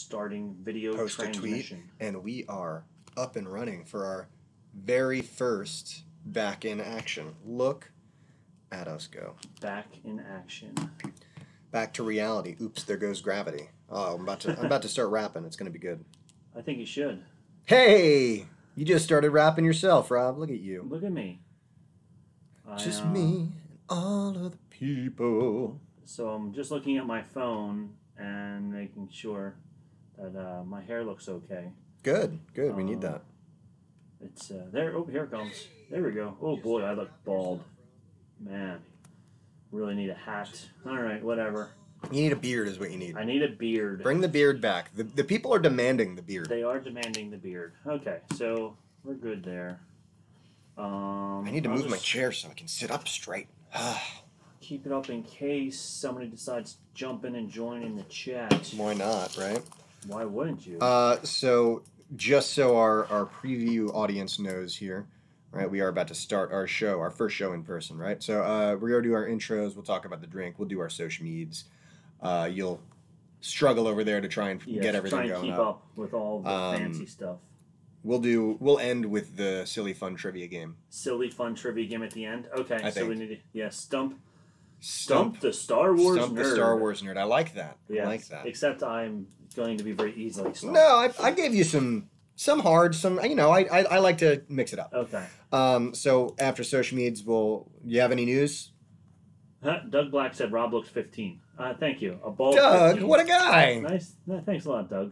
starting video post transmission. A tweet, and we are up and running for our very first back in action. Look at us go. Back in action. Back to reality. Oops, there goes gravity. Oh, I'm about to start rapping. It's gonna be good. I think you should. Hey, you just started rapping yourself, Rob. Look at you. Look at me. Just me and all of the people. So I'm just looking at my phone and making sure that my hair looks okay. Good. We need that. It's there. Oh, here it comes. There we go. Oh boy, I look bald. Man, really need a hat. All right, whatever. You need a beard is what you need. I need a beard. Bring the beard back. The people are demanding the beard. They are demanding the beard. Okay, so we're good there. I need to move my chair so I can sit up straight. Keep it up in case somebody decides to jump in and join in the chat. Why not, right? Why wouldn't you? So just so our preview audience knows here, right? We are about to start our show, our first show in person, right? So we're going to do our intros. We'll talk about the drink. We'll do our social meds. You'll struggle over there to try and get everything going. Keep up with all the fancy stuff. We'll end with the silly fun trivia game. Silly fun trivia game at the end. Okay, I think. we need to stump the Star Wars nerd. Stump the Star Wars nerd. I like that. Yes, I like that. Except I'm going to be very easily stumped. No, I gave you some hard, I like to mix it up. Okay. So after social meds, you have any news? Doug Black said Rob looks 15. Thank you. A bald Doug, 15. what a guy! Nice. Thanks a lot, Doug.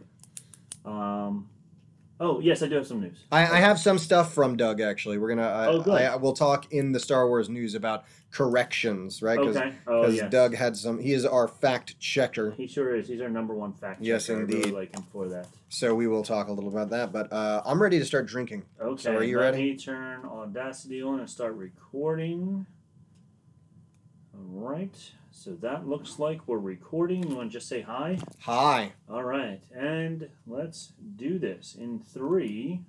Oh yes, I do have some news. I have some stuff from Doug actually. We're gonna. We'll talk in the Star Wars news about corrections, right? Because yes. Doug had some. He is our fact checker. He sure is. He's our number one fact checker. Yes, indeed. I really like him for that. So we will talk a little about that. But I'm ready to start drinking. Okay. So are you ready? Let me turn Audacity on and start recording. All right. So that looks like we're recording. You want to just say hi? Hi. All right. And let's do this in 3.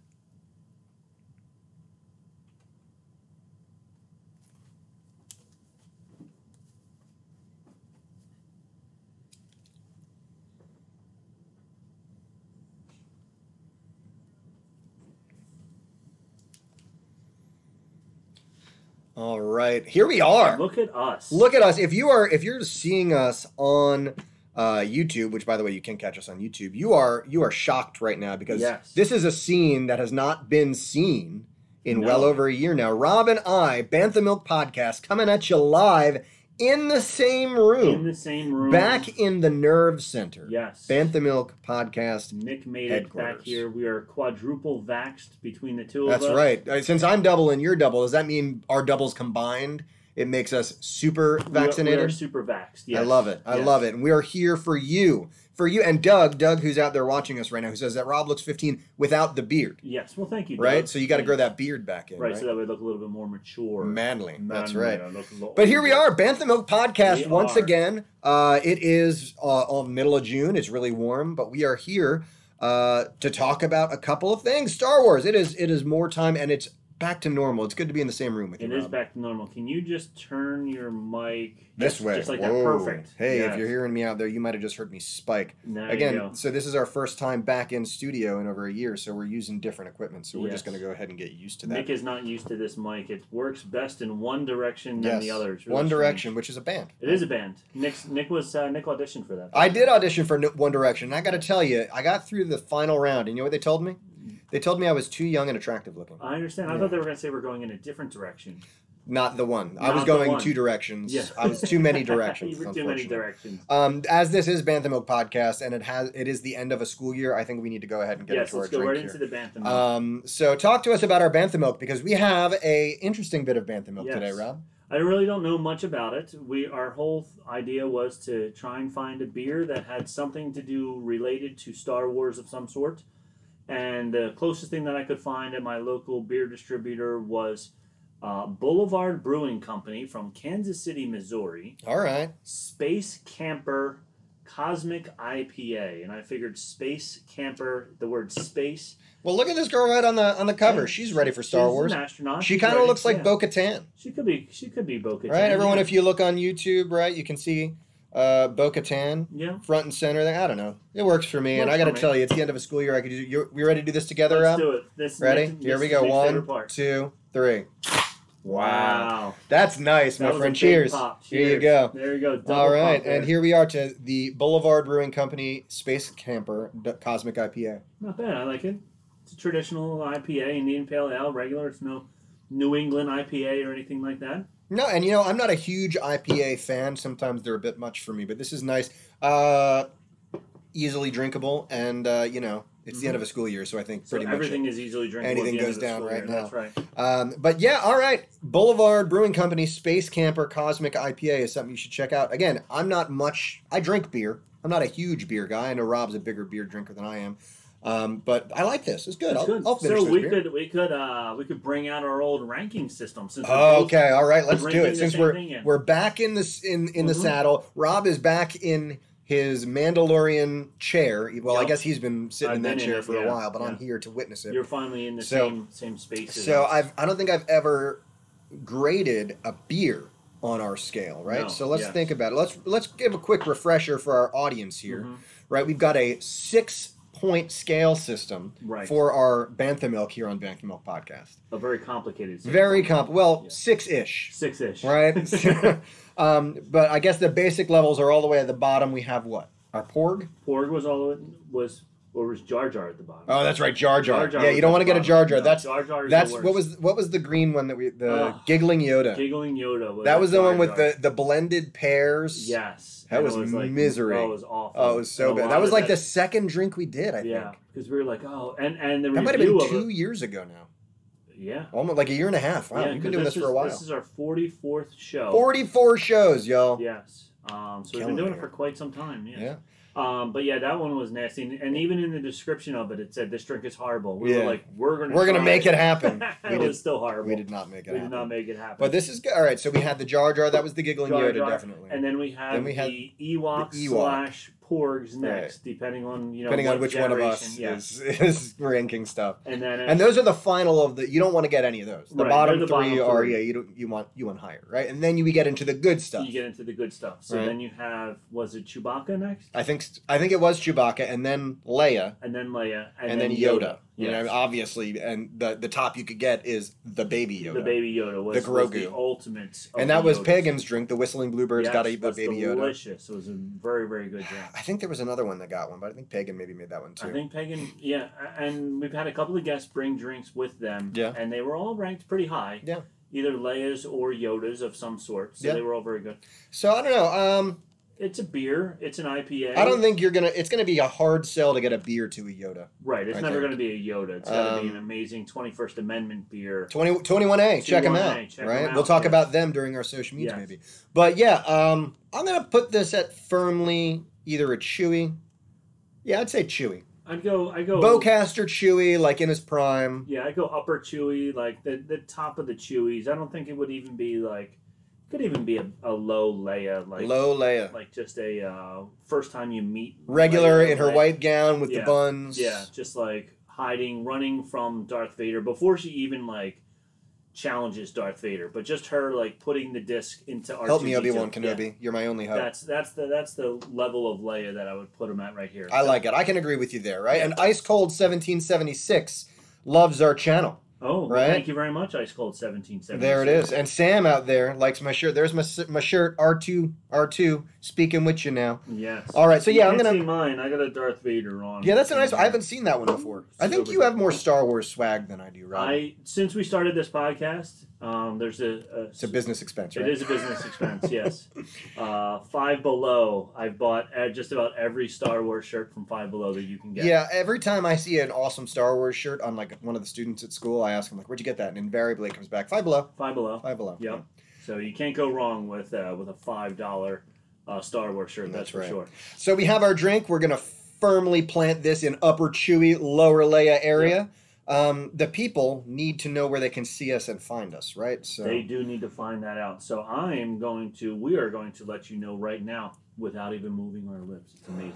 All right, here we are. Look at us. Look at us. If you're seeing us on YouTube, which by the way you can catch us on YouTube, you are shocked right now because this is a scene that has not been seen in well over a year now. Rob and I, Bantha Milk Podcast, coming at you live in the same room. In the same room. Back in the Nerve Center. Yes. Bantha Milk Podcast. Nick made it back here. We are quadruple vaxxed between the two of us. That's right. Since I'm double and you're double, does that mean our doubles combined, it makes us super vaccinated? We are super vaxxed, yes. I love it. I love it. And we are here for you. For you and Doug, who's out there watching us right now, who says that Rob looks 15 without the beard. Yes, well, thank you, Doug. Right? So you got to grow that beard back in, right? So that we look a little bit more mature. Manly. That's right. But But here we are, Bantha Milk Podcast once again. It is middle of June. It's really warm, but we are here to talk about a couple of things. Star Wars. It is more time, and it's back to normal. It's good to be in the same room with you, It Rob. is back to normal. Can you just turn your mic this way? Just like that. Perfect. Hey, if you're hearing me out there, you might have just heard me spike. Again, so this is our first time back in studio in over a year, so we're using different equipment. So we're just going to go ahead and get used to that. Nick is not used to this mic. It works best in one direction than the other. Really One Direction, which is a band. It is a band. Nick auditioned for that. I did audition for One Direction. And I got to tell you, I got through the final round. And you know what they told me? They told me I was too young and attractive looking. I understand. I thought they were going to say we're going in a different direction. Not the one. I was going 2 directions. Yeah. I was too many directions. You were too many directions. As this is Bantha Milk Podcast, and it is the end of a school year, I think we need to go ahead and get into our drink here. Yes, let's go right into the Bantha Milk. So talk to us about our Bantha Milk, because we have a interesting bit of Bantha Milk today, Rob. I really don't know much about it. Our whole idea was to try and find a beer that had something to do related to Star Wars of some sort. And the closest thing that I could find at my local beer distributor was Boulevard Brewing Company from Kansas City, Missouri. All right. Space Camper Cosmic IPA. And I figured Space Camper, the word space. Well, look at this girl right on the cover. She's ready for Star Wars. She's an astronaut. She kind of looks like Bo-Katan. She could be Bo-Katan. Right, everyone, if you look on YouTube, right, you can see Bo-Katan, front and center. I don't know. It works for me, and I got to tell you, it's the end of a school year. I could do. We ready to do this together, Let's do it. Ready? Here we go. 1, 2, 3. Wow. That's nice, my friend. Cheers. Here you go. There you go. All right, and here we are to the Boulevard Brewing Company Space Camper Cosmic IPA. Not bad. I like it. It's a traditional IPA, Indian Pale Ale, regular. It's no New England IPA or anything like that. No, and I'm not a huge IPA fan. Sometimes they're a bit much for me, but this is nice. Easily drinkable, and it's the end of a school year, so I think pretty much everything is easily drinkable. Anything goes down right now. That's right. But yeah, all right. Boulevard Brewing Company Space Camper Cosmic IPA is something you should check out. Again, I drink beer. I'm not a huge beer guy. I know Rob's a bigger beer drinker than I am. But I like this. It's good. I'll finish so we could bring out our old ranking system. Okay, all right, let's do it. Since we're back in the saddle, Rob is back in his Mandalorian chair. Well, I guess he's been sitting in that chair for a while, but I'm here to witness it. You're finally in the same space. So I don't think I've ever graded a beer on our scale, right? No, so let's think about it. Let's give a quick refresher for our audience here, right? We've got a 6-point scale system for our Bantha milk here on Bantha Milk Podcast. A very complicated system. Very well, 6-ish. 6-ish. Right? But I guess the basic levels are all the way at the bottom. We have what? Our Porg? Porg was or was Jar Jar at the bottom? Oh, that's right, Jar Jar. Yeah, you don't want to get a Jar Jar. No, that's what was the green one that Giggling Yoda. Giggling Yoda. That was the one with the blended pears. Yes. That was misery. Oh, it was awful. Oh, it was so bad. That was like the second drink we did, I think. Yeah, because we were like, and the that might have been 2 years ago now. Yeah. Almost like a year and a half. Wow, you've been doing this for a while. This is our 44th show. 44 shows, y'all. Yes. So we've been doing it for quite some time. Yes. Yeah. But that one was nasty, and even in the description of it, it said this drink is horrible. We were like, we're gonna make it happen. It was still horrible. We did not make it happen. We did not make it happen. But this is good. All right. So we had the Jar Jar. That was the Giggling Yoda, definitely. And then we had the Ewok / Porgs next, depending on which one of us is ranking stuff. And those are the final of the. You don't want to get any of those. The bottom three are you want higher, right? And then we get into the good stuff. You get into the good stuff. So then you have, was it Chewbacca next? I think it was Chewbacca, and then Leia, and then Yoda. Obviously, and the top you could get is the Baby Yoda. The Baby Yoda was the ultimate. And that was Pagan's drink. The Whistling Bluebird's got to eat the Baby Yoda. Delicious. It was a very, very good drink. I think there was another one that got one, but I think Pagan maybe made that one too. I think Pagan, and we've had a couple of guests bring drinks with them, and they were all ranked pretty high. Yeah. Either Leia's or Yoda's of some sort, so they were all very good. So I don't know. It's a beer. It's an IPA. I don't think it's gonna be a hard sell to get a beer to a Yoda. Right. It's never gonna be a Yoda. It's gotta be an amazing 21st Amendment beer. 21A. Check them out. Right. We'll talk about them during our social media maybe. But yeah, I'm gonna put this at firmly either a Chewy. Yeah, I'd say Chewy. I go Bowcaster Chewy, like in his prime. Yeah, I go upper Chewy, like the top of the Chewies. I don't think it would even be like. Could even be a low Leia, like just a first time you meet regular Leia, in her white gown with the buns. Yeah, just like running from Darth Vader before she even like challenges Darth Vader, but just her like putting the disc into R2-D2. Help me, Obi-Wan Kenobi. Yeah. You're my only hope. That's the level of Leia that I would put him at right here. I like it. I can agree with you there, right? Yeah. And Ice Cold 1776 loves our channel. Oh, right. Thank you very much, Ice Cold 1776. There it is. And Sam out there likes my shirt. There's my shirt, R2, speaking with you now. Yes. All right, so I'm going to see mine. I got a Darth Vader on. Yeah, that's a nice one. I haven't seen that one before. I think you have more Star Wars swag than I do, Rob. Since we started this podcast, there's it's a business expense, right? It is a business expense, yes. Five Below. I've bought just about every Star Wars shirt from Five Below that you can get. Yeah, every time I see an awesome Star Wars shirt on like one of the students at school, I ask them, like, where'd you get that? And invariably it comes back, Five Below. Five Below. Five Below. Yep. Yeah. So you can't go wrong with a $5 Star Wars shirt, that's for sure. So we have our drink. We're going to firmly plant this in Upper Chewy, Lower Leia area. Yep. The people need to know where they can see us and find us, right? So they do need to find that out. So we are going to let you know right now without even moving our lips. It's amazing.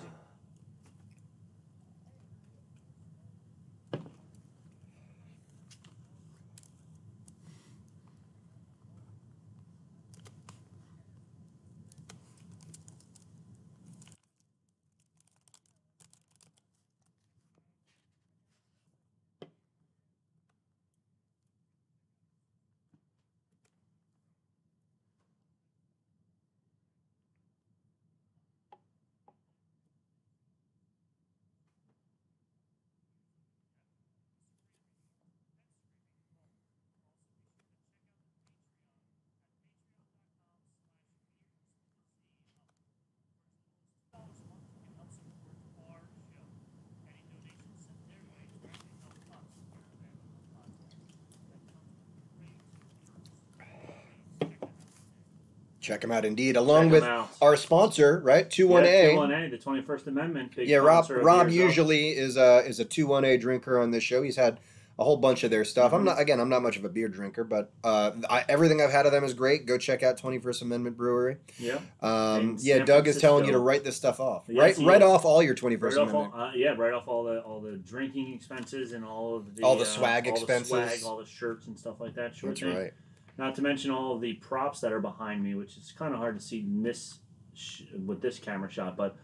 Check them out, indeed. Along with our sponsor, right? 21A. Yeah, 21A, the 21st Amendment. Yeah, Rob usually is a 21A drinker on this show. He's had a whole bunch of their stuff. Mm-hmm. I'm not much of a beer drinker, but everything I've had of them is great. Go check out 21st Amendment Brewery. Yeah. Doug is telling you to write this stuff off. Yes, write off all your 21st Amendment. Write off all the drinking expenses and all the swag expenses, all the shirts and stuff like that. That's right. Not to mention all of the props that are behind me, which is kind of hard to see with this camera shot, but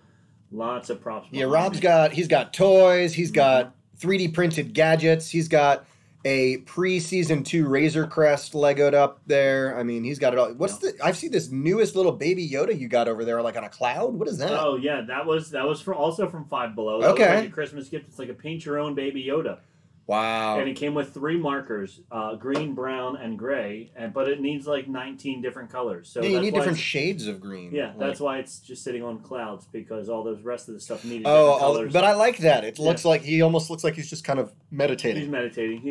lots of props. Yeah, Rob's got toys. He's got 3D printed gadgets. He's got a pre-season 2 Razor Crest Legoed up there. I mean, he's got it all. I've seen this newest little baby Yoda you got over there, like on a cloud. What is that? Oh yeah, that was also from Five Below. That was like a Christmas gift. It's like a paint your own baby Yoda. Wow. And it came with 3 markers, green, brown, and gray, but it needs like 19 different colors. So you need different shades of green. Yeah, that's why it's just sitting on clouds, because all the rest of the stuff needed different colors. But I like that. It looks like he almost looks like he's just kind of meditating. He's meditating.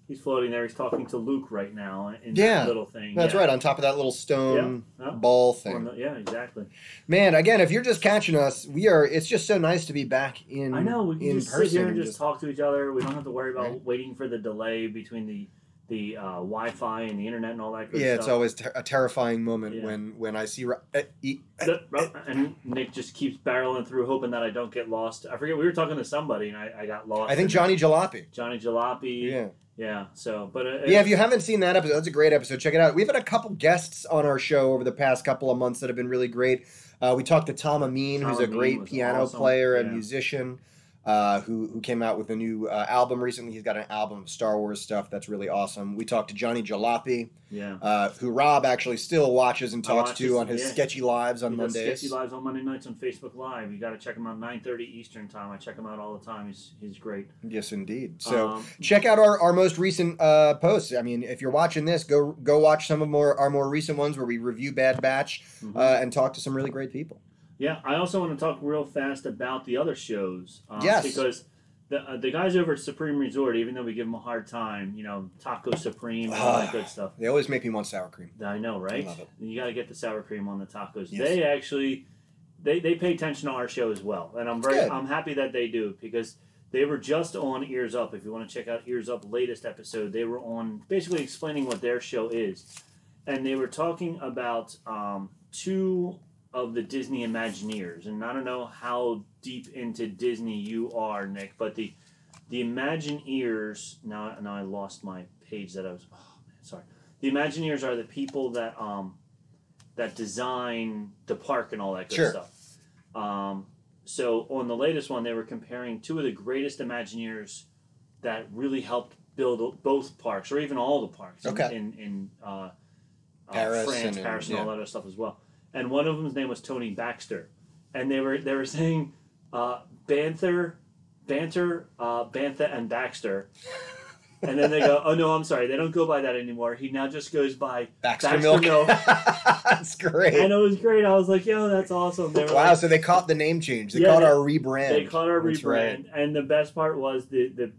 He's floating there. He's talking to Luke right now in that little thing. That's right, on top of that little stone ball thing. Yeah, exactly. Man, again, if you're just catching us, it's just so nice to be back in person. I know, we can just sit here and just talk to each other. We don't have to worry about waiting for the delay between the Wi-Fi and the internet and all that good stuff. Yeah, it's always a terrifying moment when I see... and Nick just keeps barreling through, hoping that I don't get lost. I forget, we were talking to somebody and I got lost. I think Johnny Jalopy. Yeah. Yeah, so, but... if you haven't seen that episode, that's a great episode. Check it out. We've had a couple guests on our show over the past couple of months that have been really great. We talked to Tom Amin, who's a great piano player and musician, who came out with a new album recently. He's got an album of Star Wars stuff that's really awesome. We talked to Johnny Jalopy, who Rob actually still watches and talks to on his Sketchy Lives on Mondays. Sketchy Lives on Monday nights on Facebook Live. You got to check him out 9:30 Eastern time. I check him out all the time. He's great. Yes, indeed. So check out our most recent posts. I mean, if you're watching this, go watch some of our more recent ones where we review Bad Batch and talk to some really great people. Yeah, I also want to talk real fast about the other shows. Because the guys over at Supreme Resort, even though we give them a hard time, Taco Supreme and all that good stuff. They always make me want sour cream. I know, right? I love it. You got to get the sour cream on the tacos. Yes. They actually, they pay attention to our show as well. And I'm happy that they do, because they were just on Earz-up. If you want to check out Earz-up latest episode, they were on basically explaining what their show is. And they were talking about 2 of the Disney Imagineers, and I don't know how deep into Disney you are, Nick, but the Imagineers. Now I lost my page that I was. Oh man, sorry. The Imagineers are the people that design the park and all that good stuff. So on the latest one, they were comparing 2 of the greatest Imagineers that really helped build both parks, or even all the parks in Paris, France, Paris, and all that other stuff as well. And one of them's name was Tony Baxter, and they were saying Bantha, and Baxter, and then they go, oh no, I'm sorry, they don't go by that anymore. He now just goes by Baxter Milk. That's great. And it was great. I was like, yo, that's awesome. Wow, so they caught the name change. They caught our rebrand. They caught our rebrand, right. And the best part was the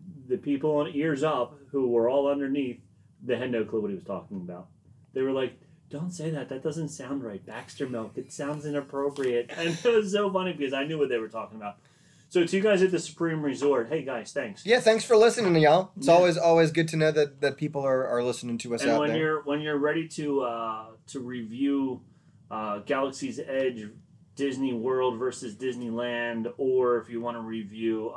people on Earz-up who were all underneath. They had no clue what he was talking about. They were like, don't say that. That doesn't sound right. Baxter Milk. It sounds inappropriate. And it was so funny because I knew what they were talking about. So to you guys at the Supreme Resort, hey guys, thanks. Yeah, thanks for listening, y'all. It's always good to know that people are listening to us out there. When you're ready to review Galaxy's Edge, Disney World versus Disneyland, or if you want to review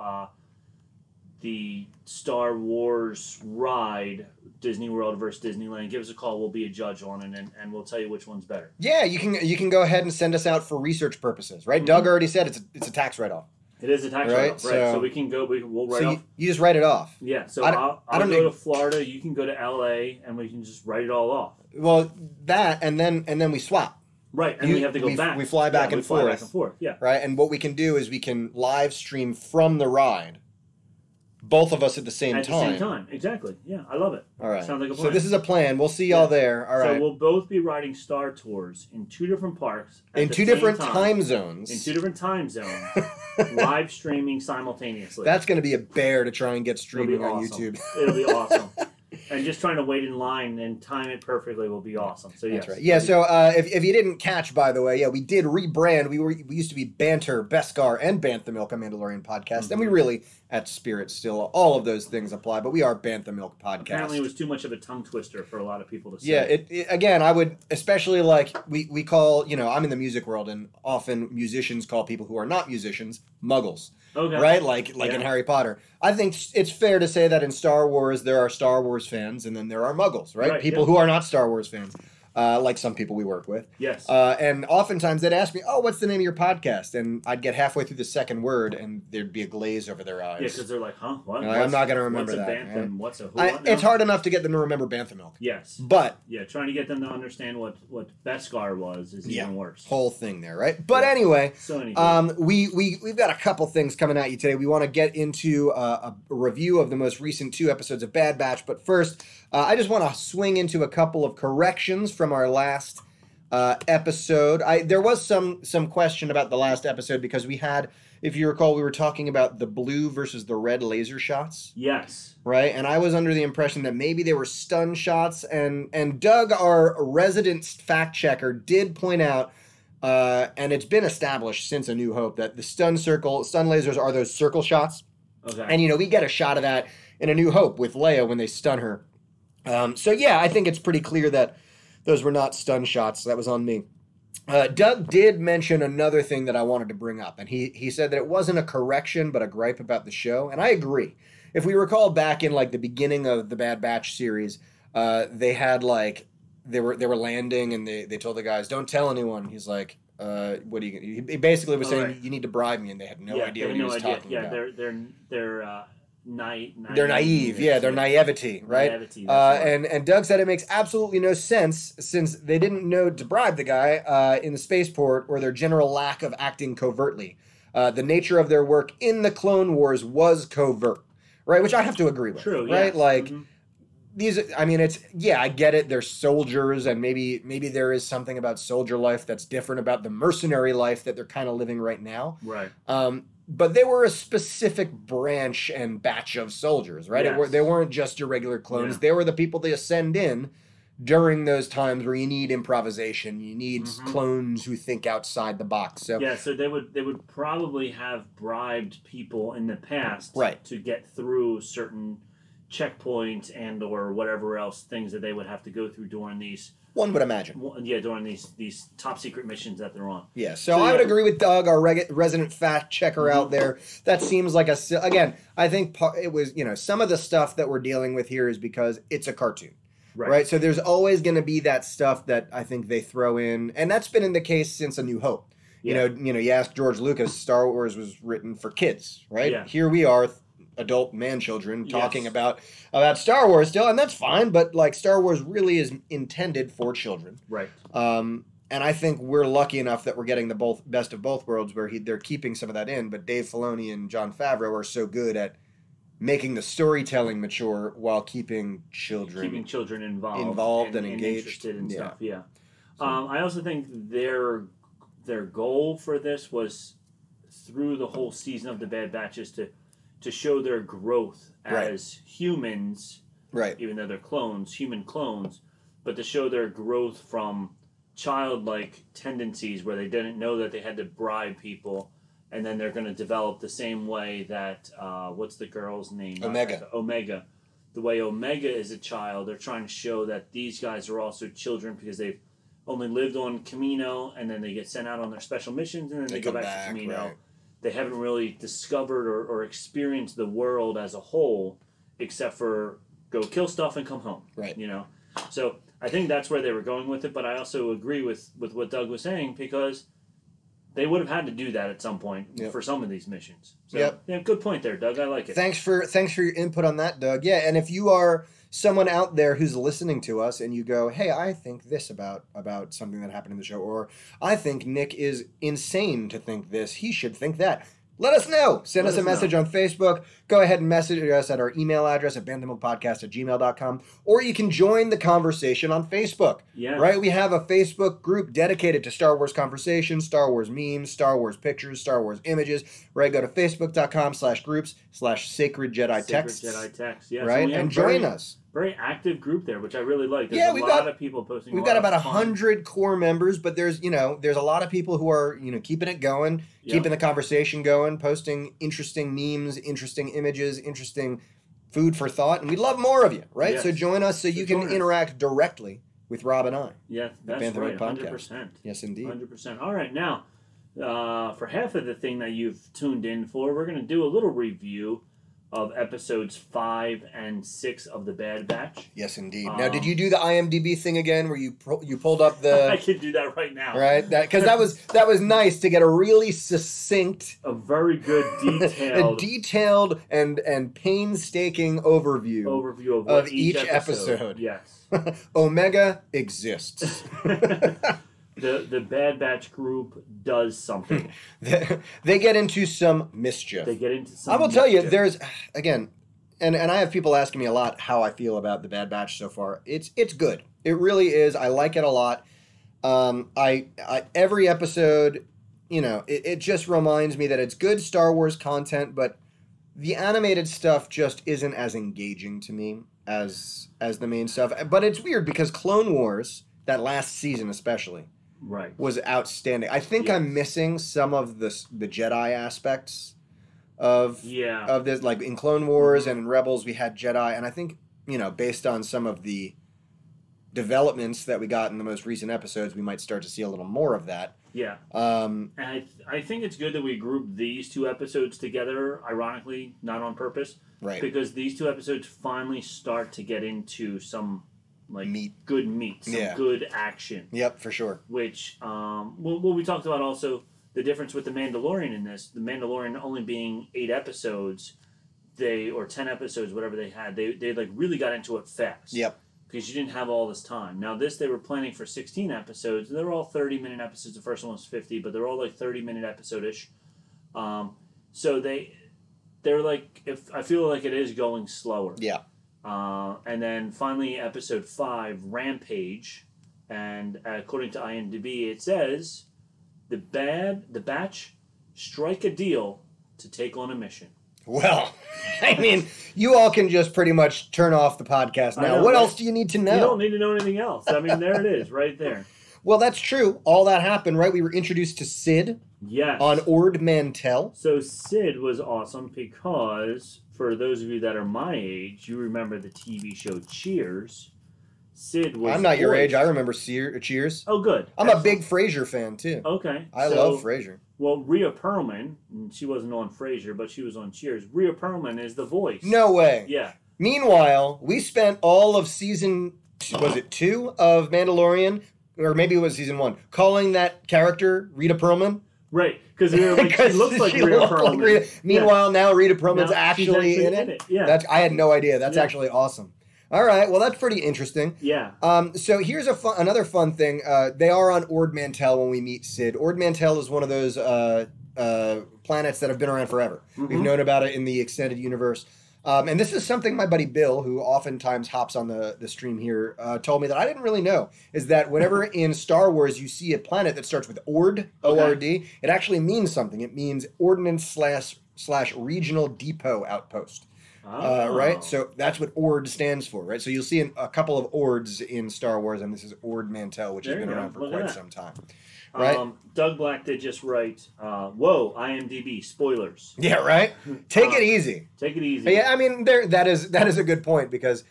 the Star Wars ride, Disney World versus Disneyland, give us a call. We'll be a judge on it, and we'll tell you which one's better. Yeah, you can go ahead and send us out for research purposes, right? Mm-hmm. Doug already said it's a tax write-off. It is a tax write-off, right? So we can go. We'll write off. You just write it off. Yeah. So I'll go to Florida. You can go to LA, and we can just write it all off. Well, that and then we swap. Right, and we have to go back. We fly back and forth. Fly back and forth. Yeah. Right, and what we can do is we can live stream from the ride. Both of us at the same time. At the same time, exactly. Yeah, I love it. All right. Sounds like a plan. So this is a plan. We'll see y'all there. All right. So we'll both be riding Star Tours in 2 different parks. In 2 different time zones. In 2 different time zones. Live streaming simultaneously. That's going to be a bear to try and get streaming on YouTube. It'll be awesome. And just trying to wait in line and time it perfectly will be awesome. So that's right. Yeah. So if you didn't catch, by the way, yeah, we did rebrand. We used to be Banter, Beskar, and Bantha Milk, a Mandalorian podcast, and we really at Spirit still all of those things apply. But we are Bantha Milk podcast. Apparently, it was too much of a tongue twister for a lot of people to say. Yeah. Again, I would especially like we call I'm in the music world, and often musicians call people who are not musicians Muggles. Okay. Right? Like in Harry Potter. I think it's fair to say that in Star Wars, there are Star Wars fans and then there are Muggles, right? People who are not Star Wars fans. Like some people we work with. Yes. And oftentimes they'd ask me, oh, what's the name of your podcast? And I'd get halfway through the second word and there'd be a glaze over their eyes. Yeah, because they're like, huh? What? I'm not going to remember that. What's a Bantha? What's a it's hard enough to get them to remember Bantha Milk. Yes. But. Yeah, trying to get them to understand what Beskar was is even worse. Whole thing there, right? But anyway, so we've got a couple things coming at you today. We want to get into a review of the most recent 2 episodes of Bad Batch. But first, I just want to swing into a couple of corrections from our last episode. There was some question about the last episode because we had, if you recall, we were talking about the blue versus the red laser shots. Yes. Right? And I was under the impression that maybe they were stun shots. And Doug, our resident fact checker, did point out, and it's been established since A New Hope, that the stun lasers are those circle shots. Okay. And, we get a shot of that in A New Hope with Leia when they stun her. So, yeah, I think it's pretty clear that those were not stun shots. That was on me. Doug did mention another thing that I wanted to bring up, and he said that it wasn't a correction but a gripe about the show, and I agree. If we recall back in the beginning of the Bad Batch series, they had they were landing and they told the guys, don't tell anyone. He's like, what do you? He basically was saying you need to bribe me, and they had no idea what he was talking about. Yeah, they're they're naive, their naivety, right? And Doug said it makes absolutely no sense since they didn't know to bribe the guy in the spaceport or their general lack of acting covertly. The nature of their work in the Clone Wars was covert, right? Which I have to agree with. True, right? Yes. These, I get it. They're soldiers, and maybe there is something about soldier life that's different about the mercenary life that they're kind of living right now. Right. But they were a specific branch and batch of soldiers, right? Yes. They weren't just your regular clones. Yeah. They were the people they send in during those times where you need improvisation. You need clones who think outside the box. So they would probably have bribed people in the past to get through certain checkpoints and or whatever else things that they would have to go through during these. One would imagine. Yeah, during these top secret missions that they're on. Yeah, so I would agree with Doug, our resident fact checker out there. That seems like again, I think it was, some of the stuff that we're dealing with here is because it's a cartoon. Right? So there's always going to be that stuff that I think they throw in, and that's been in the case since A New Hope. Yeah. You ask George Lucas, Star Wars was written for kids, right? Yeah. Here we are, adult man-children talking about Star Wars still, and that's fine, but Star Wars really is intended for children. Right. And I think we're lucky enough that we're getting the best of both worlds where they're keeping some of that in, but Dave Filoni and Jon Favreau are so good at making the storytelling mature while keeping children involved and engaged. Interested in stuff. Yeah. I also think their goal for this was through the whole season of the Bad Batches to show their growth as humans, even though they're clones, human clones, but to show their growth from childlike tendencies where they didn't know that they had to bribe people, and then they're going to develop the same way that, what's the girl's name? Omega. The way Omega is a child, they're trying to show that these guys are also children because they've only lived on Camino, and then they get sent out on their special missions, and then they go back to Camino. Right. They haven't really discovered or experienced the world as a whole, except for go kill stuff and come home. Right. So I think that's where they were going with it, but I also agree with what Doug was saying because they would have had to do that at some point for some of these missions. So, good point there, Doug. I like it. Thanks for your input on that, Doug. Yeah, and if you are someone out there who's listening to us and you go, hey, I think this about something that happened in the show, or I think Nick is insane to think this, he should think that. Let us know. Send us a message on Facebook. Go ahead and message us at our email address at banthamilkpodcast@gmail.com. Or you can join the conversation on Facebook. Yeah. Right? We have a Facebook group dedicated to Star Wars conversations, Star Wars memes, Star Wars pictures, Star Wars images. Right? Go to facebook.com/groups/Sacred Jedi Texts. Sacred Jedi Texts, yeah. Right? So and join us. very active group there, which I really like. There's Yeah, a lot of people posting. We've got about 100 core members, but there's a lot of people who are keeping it going, keeping the conversation going, posting interesting memes, interesting images, interesting food for thought, and we'd love more of you, right? Yes. So join us so you can interact directly with Rob and I. Yes, that's right. 100%. Yes, indeed. 100%. All right, now for half of the thing that you've tuned in for, we're going to do a little review of episodes 5 and 6 of The Bad Batch. Yes, indeed. Now, did you do the IMDb thing again, where you pulled up the? I can do that right now. Right, because that was nice to get a really succinct, a very good detailed and painstaking overview of each episode. Yes, Omega exists. The Bad Batch group does something. They get into some mischief. I will tell you, there's, again, and I have people asking me a lot how I feel about the Bad Batch so far. It's good. It really is. I like it a lot. I every episode, it just reminds me that it's good Star Wars content, but the animated stuff just isn't as engaging to me as the main stuff. But it's weird because Clone Wars, that last season especially, was outstanding. I think I'm missing some of the Jedi aspects of this. Like in Clone Wars and in Rebels, we had Jedi, and I think based on some of the developments that we got in the most recent episodes, we might start to see a little more of that. Yeah. And I think it's good that we grouped these two episodes together, ironically, not on purpose. Right. Because these two episodes finally start to get into some good meat, some good action. Yep, for sure. Which, we talked about also the difference with The Mandalorian in this. The Mandalorian only being 8 episodes, or 10 episodes, whatever they had, they like really got into it fast. Yep. Because you didn't have all this time. Now they were planning for 16 episodes. They were all 30-minute episodes. The first one was 50, but they're all like 30-minute episode-ish. So they're like, I feel like it is going slower. Yeah. And then finally, episode 5, Rampage, and according to IMDb, it says the Batch strike a deal to take on a mission. Well, I mean, you all can just pretty much turn off the podcast now. What else do you need to know? You don't need to know anything else. I mean, there it is, right there. Well, that's true. All that happened, right? We were introduced to Sid. Yes. On Ord Mantell. So Sid was awesome because, for those of you that are my age, you remember the TV show Cheers. Sid was... I'm not your age. I remember Cheers. Oh, good. I'm a big Frasier fan, too. Okay. I love Frasier. Well, Rhea Perlman, she wasn't on Frasier, but she was on Cheers. Rhea Perlman is the voice. No way. Yeah. Meanwhile, we spent all of season, was it 2 of Mandalorian, or maybe it was season 1, calling that character Rita Perlman. Right, because she looks like Rhea Perlman. Meanwhile, now Rita Perlman's actually in it. Yeah. I had no idea. That's actually awesome. All right, well, that's pretty interesting. Yeah. So here's another fun thing. They are on Ord Mantell when we meet Sid. Ord Mantell is one of those planets that have been around forever. Mm-hmm. We've known about it in the extended universe. And this is something my buddy Bill, who oftentimes hops on the stream here, told me that I didn't really know, is that whenever in Star Wars you see a planet that starts with Ord, O-R-D, it actually means something. It means Ordnance / Regional Depot Outpost. Right? So that's what Ord stands for, right? So you'll see a couple of Ords in Star Wars, and this is Ord Mantell, which has been around for quite some time. Right? Doug Black did just write, whoa, IMDb, spoilers. Yeah, right? Take it easy. Take it easy. Yeah, I mean, that is a good point, because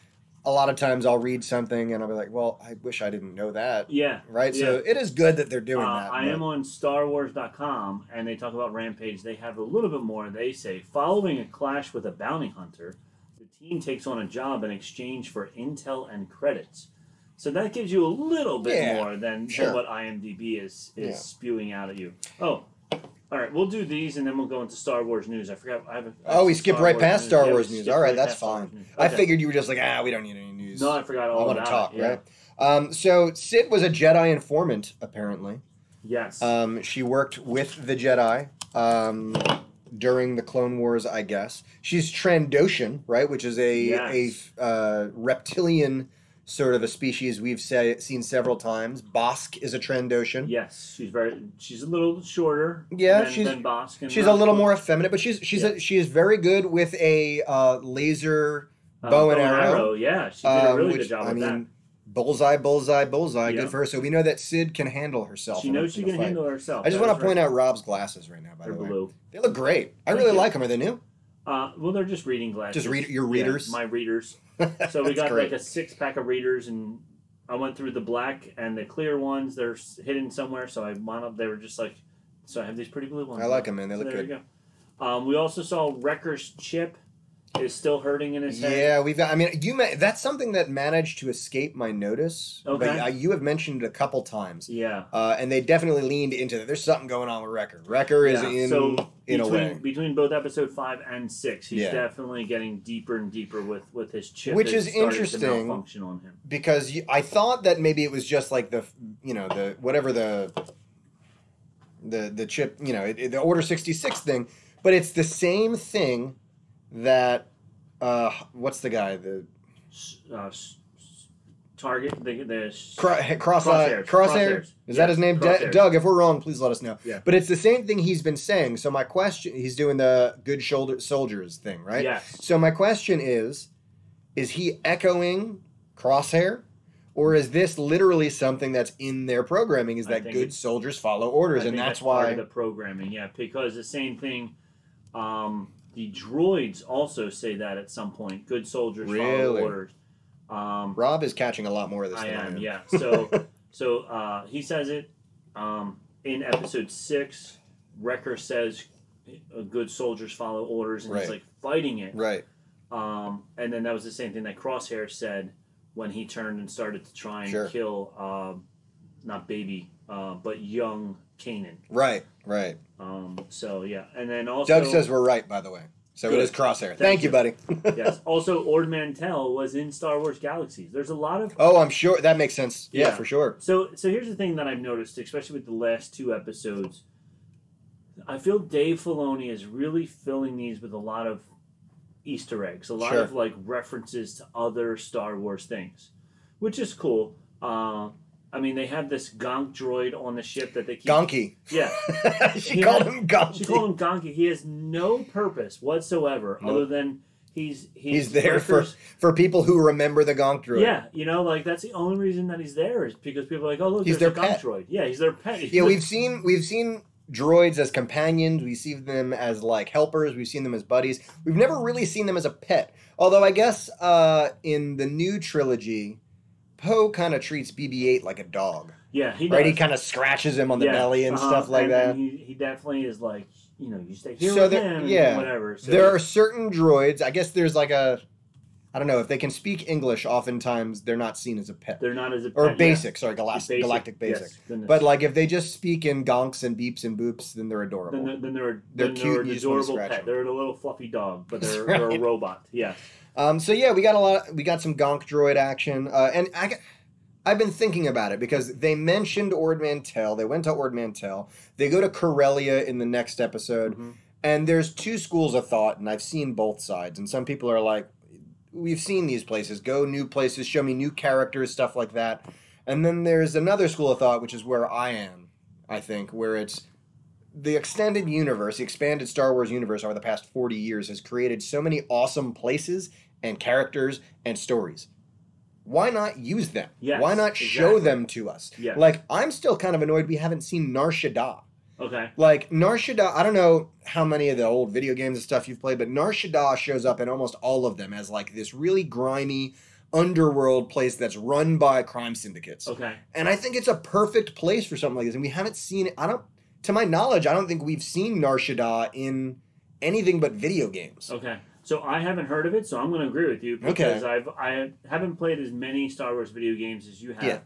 a lot of times I'll read something and I'll be like, well, I wish I didn't know that. Yeah. Right? Yeah. So it is good that they're doing that. I am on StarWars.com, and they talk about Rampage. They have a little bit more. They say, following a clash with a bounty hunter, the team takes on a job in exchange for intel and credits. So that gives you a little bit more than what IMDb is spewing out at you. Oh, all right. We'll do these, and then we'll go into Star Wars news. I forgot. We skipped right past Star Wars news. All right, that's fine. Okay. I figured you were just like, we don't need any news. No, I forgot all about it. I want to talk, right? So Sid was a Jedi informant, apparently. Yes. She worked with the Jedi during the Clone Wars, I guess. She's Trandoshan, right, which is a reptilian sort of a species we've seen several times. Bosk is a Trandoshan. Yes, she's a little shorter than Bosk. She's a little more effeminate, but she is very good with a laser bow and arrow. Yeah, she did a really good job with that. Bullseye, bullseye, bullseye. Yeah. Good for her. So we know that Sid can handle herself. She knows she can handle herself. I just want to point out Rob's glasses right now, by the way. Blue. They look great. I really like them. Are they new? Well, they're just reading glasses. Just your readers? Yeah, my readers. So we got like a 6-pack of readers, and I went through the black and the clear ones. They're hidden somewhere, so I wound up, they were just like, so I have these pretty blue ones. I like them, man. They look good. There you go. We also saw Wrecker's chip is still hurting in his head. Yeah, that's something that managed to escape my notice. Okay. But you have mentioned it a couple times. Yeah. And they definitely leaned into that. There's something going on with Wrecker. Wrecker is in a way. Between both episode 5 and 6, he's definitely getting deeper and deeper with his chip. Which is interesting. To malfunction on him. Because I thought that maybe it was just like the chip, the Order 66 thing. But it's the same thing that what's the guy, the target, Crosshair. Is that his name? Doug, if we're wrong, please let us know. Yeah. But it's the same thing he's been saying. So my question, he's doing the good soldiers thing, right? Yes. So my question is he echoing Crosshair? Or is this literally something that's in their programming? Is that good soldiers follow orders, and that's why part of the programming? Yeah, because the same thing. The droids also say that at some point. Good soldiers follow orders. Rob is catching a lot more of this than I am. Yeah. So he says it in episode 6. Wrecker says good soldiers follow orders, and he's like fighting it. Right. And then that was the same thing that Crosshair said when he turned and started to try and kill, not baby, but young Kanan. Right. So, yeah. And then also... Doug says we're right, by the way. So it is Crosshair. Thank you, buddy. Yes. Also, Ord Mantell was in Star Wars Galaxies. There's a lot of... Oh, I'm sure. That makes sense. Yeah, for sure. So here's the thing that I've noticed, especially with the last 2 episodes. I feel Dave Filoni is really filling these with a lot of Easter eggs. A lot of, like, references to other Star Wars things. Which is cool. I mean, they have this Gonk droid on the ship that they keep... Gonky. Yeah. She called him Gonky. She called him Gonky. He has no purpose whatsoever other than he's there for people who remember the Gonk droid. Yeah, like that's the only reason that he's there is because people are like, oh, look, there's a Gonk droid. Yeah, he's their pet. Yeah, we've seen droids as companions. We see them as like helpers. We've seen them as buddies. We've never really seen them as a pet. Although I guess in the new trilogy... Poe kind of treats BB-8 like a dog. Yeah, he does. Right, he kind of scratches him on the belly and stuff like that. And he definitely is like, you stay here with him, whatever. So there are certain droids. I guess there's like I don't know if they can speak English. Oftentimes, they're not seen as a pet. They're not as a pet. Or basic. Sorry, galactic basic. Yes, but like if they just speak in gonks and beeps and boops, then they're adorable. Then they're cute. An adorable pet. They're a little fluffy dog, but they're a robot. Yeah. So yeah, we got some Gonk droid action, and I've been thinking about it because they mentioned Ord Mantell. They went to Ord Mantell. They go to Corellia in the next episode, and there's 2 schools of thought, and I've seen both sides. And some people are like, "We've seen these places. Go new places. Show me new characters, stuff like that." And then there's another school of thought, which is where I am. I think where it's the extended universe, the expanded Star Wars universe over the past 40 years has created so many awesome places and characters and stories. Why not use them? Yes, why not show them to us? Yes. Like, I'm still kind of annoyed we haven't seen Nar Shaddaa. Okay. Like, Nar Shaddaa, I don't know how many of the old video games and stuff you've played, but Nar Shaddaa shows up in almost all of them as, like, this really grimy underworld place that's run by crime syndicates. Okay. And I think it's a perfect place for something like this, and we haven't seen it. To my knowledge, I don't think we've seen Nar Shaddaa in anything but video games. Okay. So I haven't heard of it, so I'm going to agree with you because I haven't played as many Star Wars video games as you have. Yeah.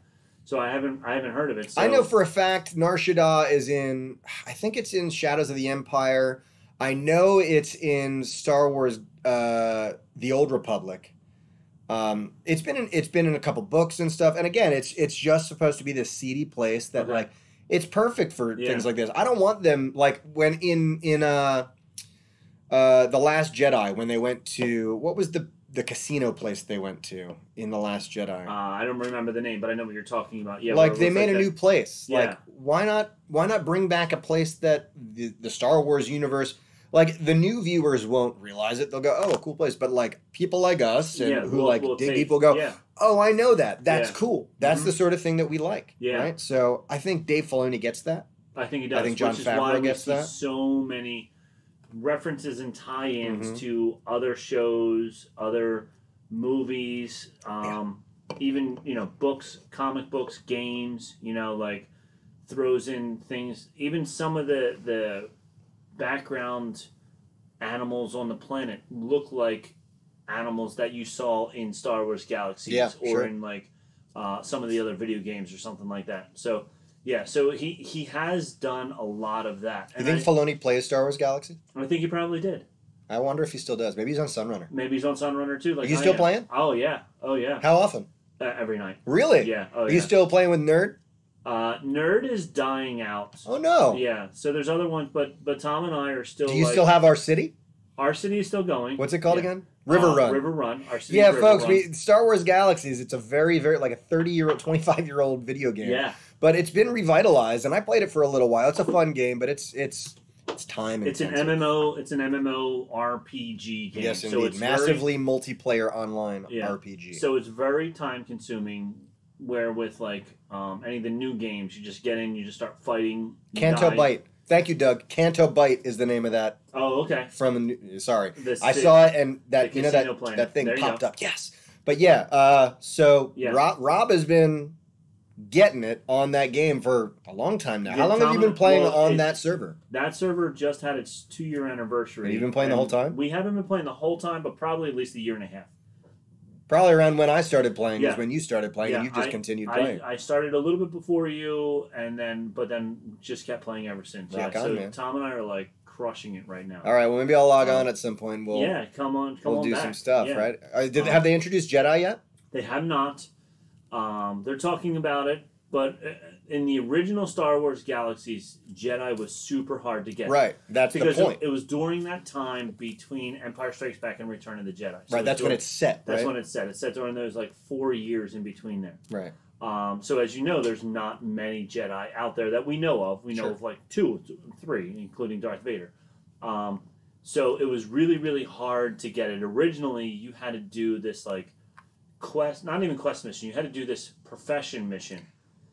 So I haven't heard of it. So. I know for a fact Nar Shaddaa is in, I think it's in Shadows of the Empire. I know it's in Star Wars The Old Republic. It's been in a couple books and stuff. And again, it's just supposed to be this seedy place that like it's perfect for things like this. I don't want them like when in The Last Jedi, when they went to, what was the casino place they went to in The Last Jedi? I don't remember the name, but I know what you're talking about. Yeah, like they made a new place. Yeah. Like why not bring back a place that the Star Wars universe, like the new viewers won't realize it. They'll go, "Oh, a cool place," but like people like us and who dig deep will go, "Oh, I know that. That's cool. That's the sort of thing that we like." Yeah. Right. So I think Dave Filoni gets that. I think he does. I think Jon Favreau gets that. So many references and tie-ins to other shows, other movies, even books, comic books, games. Like throws in things. Even some of the background animals on the planet look like animals that you saw in Star Wars Galaxies or in like some of the other video games or something like that. So so he has done a lot of that. You think Filoni plays Star Wars Galaxy? I think he probably did. I wonder if he still does. Maybe he's on Sunrunner. Maybe he's on Sunrunner too. Like Are you still playing? Oh yeah. How often? Every night. Really? Yeah. Are you still playing with Nerd? Nerd is dying out. Oh no. Yeah. So there's other ones, but Tom and I are still. Do you still have Our City? Our City is still going. What's it called again? River Run. River Run. Our City. Yeah, folks. Star Wars Galaxies. It's a very, very like a 30-year-old, 25-year-old video game. Yeah. But it's been revitalized, and I played it for a little while. It's a fun game, but it's time intensive. It's an MMO. It's an MMO RPG game. Yes, indeed. So it's massively multiplayer online RPG. So it's very time consuming. Where with like any of the new games, you just get in, you just start fighting. Canto Bite. Thank you, Doug. Canto Bite is the name of that. Oh, okay. From the sorry, I saw it, and that that thing popped up. Yes, but Rob has been getting it on that game for a long time now. Yeah, how long have you been playing on that server? That server just had its 2-year anniversary. Have you been playing the whole time? We haven't been playing the whole time, but probably at least a year and a half. Probably around when I started playing is when you started playing, and you just continued playing. I started a little bit before you, but then just kept playing ever since. Man. Tom and I are like crushing it right now. All right, well maybe I'll log on at some point. Come on. We'll do back. some stuff, right? Have they introduced Jedi yet? They have not. They're talking about it, but in the original Star Wars Galaxies, Jedi was super hard to get. Right, that's the point. It was during that time between Empire Strikes Back and Return of the Jedi. So right, that's when it's set. That's when it's set. It's set during those like 4 years in between there. Right. So as you know, there's not many Jedi out there that we know of. We know of like 2, 3, including Darth Vader. So it was really, really hard to get it. Originally, you had to do this like quest, not even quest mission. You had to do this profession mission.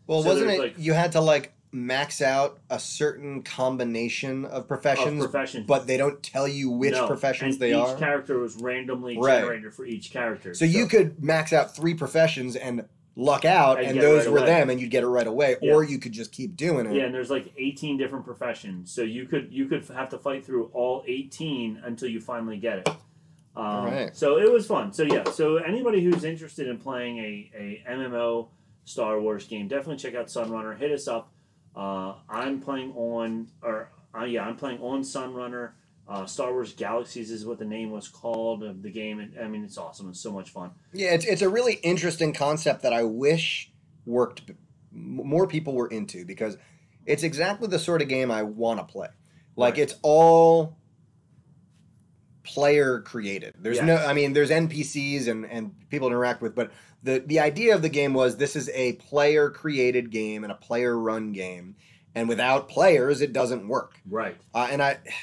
Well, wasn't it you had to like max out a certain combination of professions, but they don't tell you which professions they are? Each character was randomly generated for each character. So you could max out 3 professions and luck out, and those were them, and you'd get it right away, or you could just keep doing it. Yeah, and there's like 18 different professions, so you could have to fight through all 18 until you finally get it. Right. So it was fun. So anybody who's interested in playing a MMO Star Wars game, definitely check out Sunrunner. Hit us up. I'm playing on Sunrunner. Star Wars Galaxies is what the name was called of the game. I mean, it's awesome. It's so much fun. Yeah, it's a really interesting concept that I wish more people were into, because it's exactly the sort of game I want to play. Like it's all player created. There's there's NPCs and people to interact with, but the idea of the game was this is a player created game and a player run game, and without players it doesn't work. Right.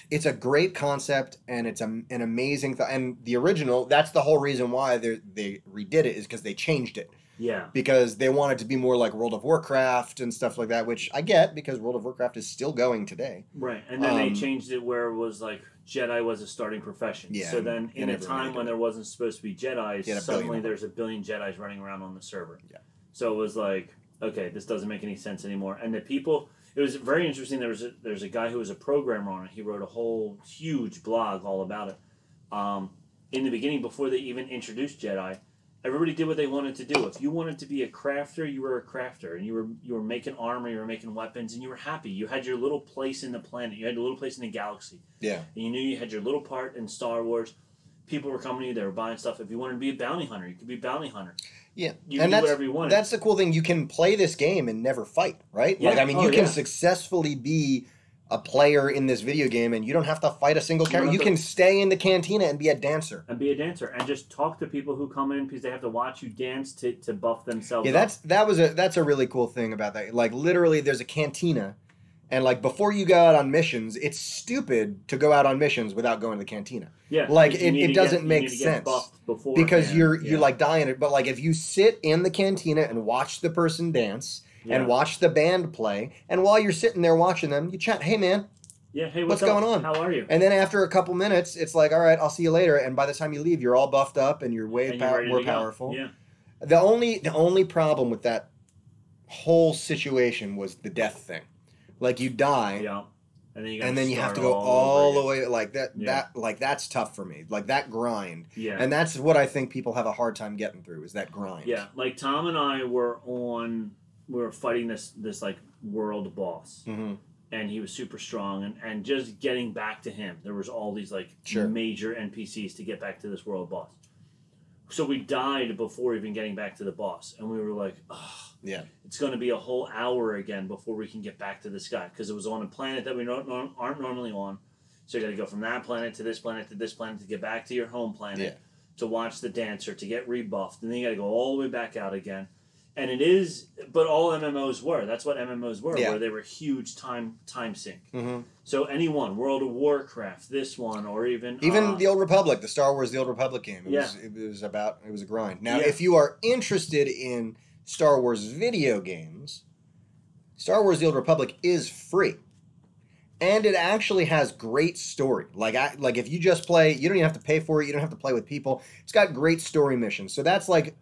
It's a great concept, and it's an amazing and the original, that's the whole reason why they redid it, is because they changed it. Yeah. Because they want it to be more like World of Warcraft and stuff like that, which I get, because World of Warcraft is still going today. Right. And then they changed it where it was like Jedi was a starting profession. Yeah. So then in a time when there wasn't supposed to be Jedi, suddenly there's a billion Jedis running around on the server. Yeah. So it was like, okay, this doesn't make any sense anymore. And the people, it was very interesting. There's a guy who was a programmer on it. He wrote a whole huge blog all about it. In the beginning, before they even introduced Jedi, everybody did what they wanted to do. If you wanted to be a crafter, you were a crafter, and you were making armor, you were making weapons, and you were happy. You had your little place in the planet. You had a little place in the galaxy. Yeah. And you knew you had your little part in Star Wars. People were coming to you. They were buying stuff. If you wanted to be a bounty hunter, you could be a bounty hunter. Yeah. You could do whatever you wanted. That's the cool thing. You can play this game and never fight, right? Yeah. Like, you can successfully be a player in this video game, and you don't have to fight a single character. You can stay in the cantina and be a dancer. And just talk to people who come in, because they have to watch you dance to buff themselves. Yeah, that's a really cool thing about that. Like, literally, there's a cantina, And like before you go out on missions, it's stupid to go out on missions without going to the cantina. Yeah, like it doesn't make sense because you're like dying it. But like if you sit in the cantina and watch the person dance and watch the band play, and while you're sitting there watching them, you chat, "Hey man, yeah, hey, what's going on? How are you?" And then after a couple minutes, it's like, "All right, I'll see you later." And by the time you leave, you're all buffed up and you're more powerful. Yeah. The only problem with that whole situation was the death thing. Like you die, and then you have to go all the way like that. That's tough for me. Like that grind. Yeah. And that's what I think people have a hard time getting through is that grind. Yeah. Like Tom and I were fighting this like world boss, and he was super strong, and just getting back to him, there was all these like major NPCs to get back to this world boss. So we died before even getting back to the boss, and we were like, oh. Yeah, it's going to be a whole hour again before we can get back to this guy because it was on a planet that we aren't normally on. So you got to go from that planet to this planet to this planet to get back to your home planet to watch the dancer to get rebuffed, and then you got to go all the way back out again. And it is, but all MMOs were. That's what MMOs were, where they were huge time sink. Mm-hmm. So any one, World of Warcraft, this one, or even the Old Republic, the Star Wars The Old Republic game. It was a grind. Now, if you are interested in Star Wars video games, Star Wars The Old Republic is free. And it actually has great story. Like if you just play, you don't even have to pay for it, you don't have to play with people. It's got great story missions. So that's like,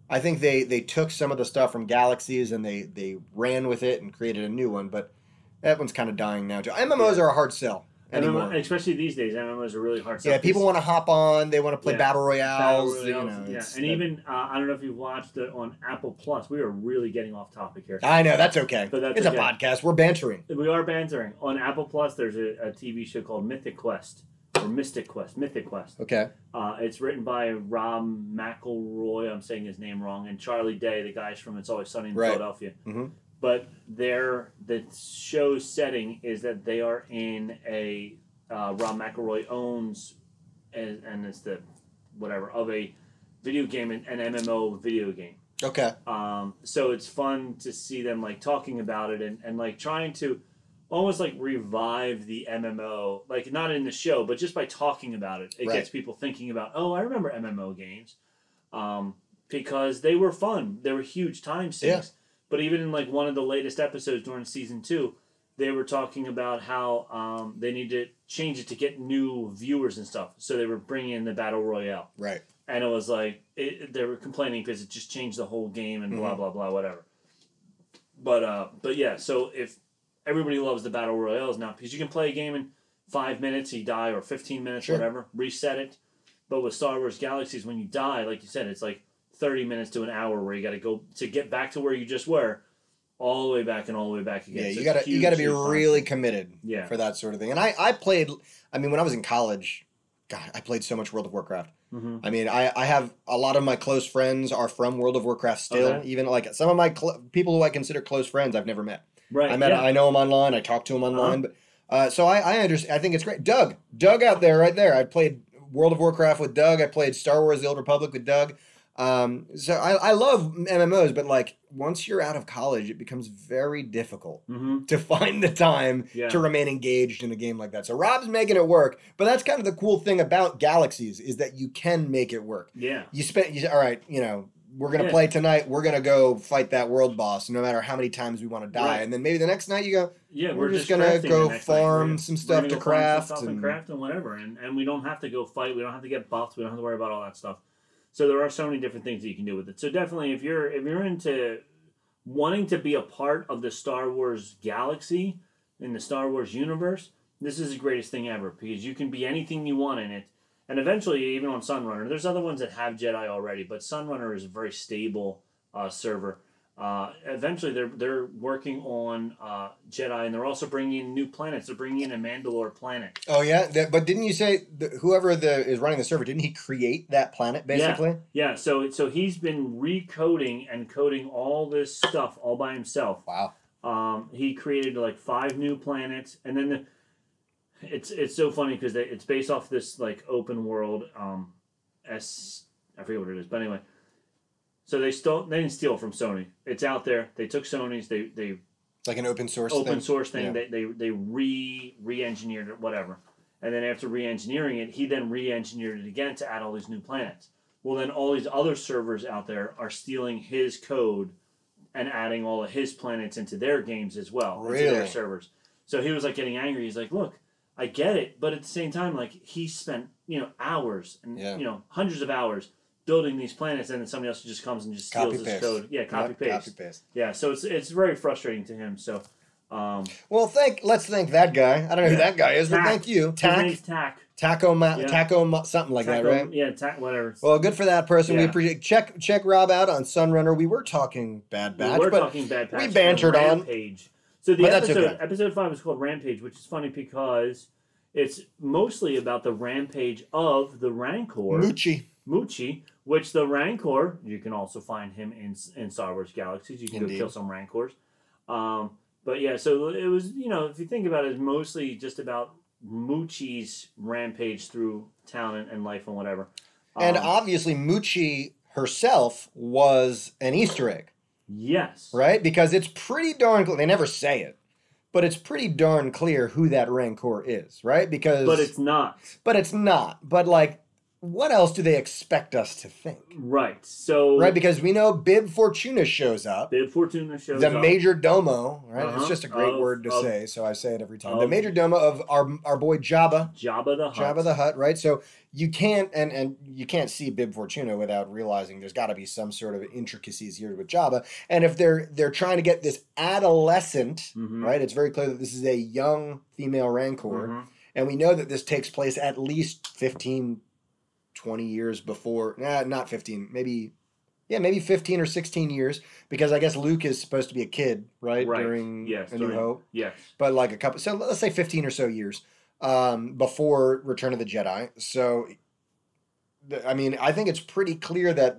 I think they took some of the stuff from Galaxies and they ran with it and created a new one, but that one's kind of dying now too. MMOs are a hard sell. Anymore. Especially these days, MMOs are really hard. Yeah, people want to hop on. They want to play battle royales. And even I don't know if you've watched it on Apple Plus. We are really getting off topic here. I know that's okay. But it's a podcast. We're bantering. We are bantering on Apple Plus. There's a TV show called Mythic Quest or Mystic Quest. Mythic Quest. Okay. It's written by Rob McElroy. I'm saying his name wrong, and Charlie Day, the guys from It's Always Sunny in Philadelphia. Mm-hmm. But the show's setting is that they are in a Rob McElroy owns and it's the whatever of a video game, an MMO video game. Okay. So it's fun to see them like talking about it and like trying to almost like revive the MMO, like not in the show, but just by talking about it, it gets people thinking about, oh, I remember MMO games, because they were fun. They were huge time sinks. Yeah. But even in like one of the latest episodes during season 2, they were talking about how they need to change it to get new viewers and stuff. So they were bringing in the Battle Royale. Right. And it was like, they were complaining because it just changed the whole game and blah, blah, blah, whatever. But yeah, so if everybody loves the Battle Royales now, because you can play a game in 5 minutes, you die, or 15 minutes, whatever, reset it. But with Star Wars Galaxies, when you die, like you said, it's like 30 minutes to an hour where you got to go to get back to where you just were, all the way back and all the way back again. Yeah, so you got to be really committed for that sort of thing. And I played, when I was in college, God, I played so much World of Warcraft. Mm-hmm. I mean, I have a lot of my close friends are from World of Warcraft still. Okay. Even like some of my people who I consider close friends, I've never met. Right. I know them online. I talk to them online. But so I understand. I think it's great. Doug out there, right there. I played World of Warcraft with Doug. I played Star Wars: The Old Republic with Doug. So I love MMOs, but like once you're out of college, it becomes very difficult to find the time to remain engaged in a game like that. So Rob's making it work, but that's kind of the cool thing about Galaxies is that you can make it work. Yeah. All right, we're going to play tonight. We're going to go fight that world boss, no matter how many times we want to die. Right. And then maybe the next night you go, we're just going to go farm some stuff to craft. And craft and whatever. And we don't have to go fight. We don't have to get buffed. We don't have to worry about all that stuff. So there are so many different things that you can do with it. So definitely, if you're into wanting to be a part of the Star Wars galaxy, in the Star Wars universe, this is the greatest thing ever because you can be anything you want in it. And eventually, even on Sunrunner, there's other ones that have Jedi already, but Sunrunner is a very stable server. Eventually, they're working on Jedi, and they're also bringing in new planets. They're bringing in a Mandalore planet. Oh yeah, but didn't you say whoever is running the server? Didn't he create that planet basically? Yeah. So he's been recoding and coding all this stuff all by himself. Wow. He created like 5 new planets, and then it's so funny because it's based off this like open world I forget what it is, but anyway. So they didn't steal it from Sony. It's out there. They took Sony's. They Like an open source thing. They re-engineered it, whatever. And then after re-engineering it, he then re-engineered it again to add all these new planets. Well, then all these other servers out there are stealing his code and adding all of his planets into their games as well, into their servers. So he was like getting angry. He's like, look, I get it, but at the same time, like he spent hours and hundreds of hours building these planets, and then somebody else just comes and just steals his code. Yeah, copy paste. Yeah, so it's very frustrating to him. So, well, let's thank that guy. I don't know who that guy is, but thank you. His name's Tack. Taco, something like that, right? Yeah, whatever. Well, good for that person. Yeah. We appreciate. Check Rob out on Sunrunner. We were talking Bad Batch. We bantered on Rampage. So the episode 5 is called Rampage, which is funny because it's mostly about the rampage of the Rancor. Muchi, which the Rancor, you can also find him in Star Wars Galaxies. You can go kill some Rancors. But yeah, so it was, if you think about it, it's mostly just about Muchi's rampage through town and life and whatever. And obviously Muchi herself was an Easter egg. Yes. Right? Because it's pretty darn clear. They never say it, but it's pretty darn clear who that Rancor is, right? But it's not. But like, what else do they expect us to think? Right. So. Right, because we know Bib Fortuna shows up. The Major Domo, right? It's just a great word to say, so I say it every time. The Major Domo of our boy Jabba. Jabba the Hutt, right? So you can't and you can't see Bib Fortuna without realizing there's got to be some sort of intricacies here with Jabba. And if they're trying to get this adolescent, right? It's very clear that this is a young female Rancor, and we know that this takes place at least 15, 20 years before, not 15, maybe 15 or 16 years, because I guess Luke is supposed to be a kid, right? During A New Hope. Yes. But like a couple, so let's say 15 or so years before Return of the Jedi. So, I mean, I think it's pretty clear that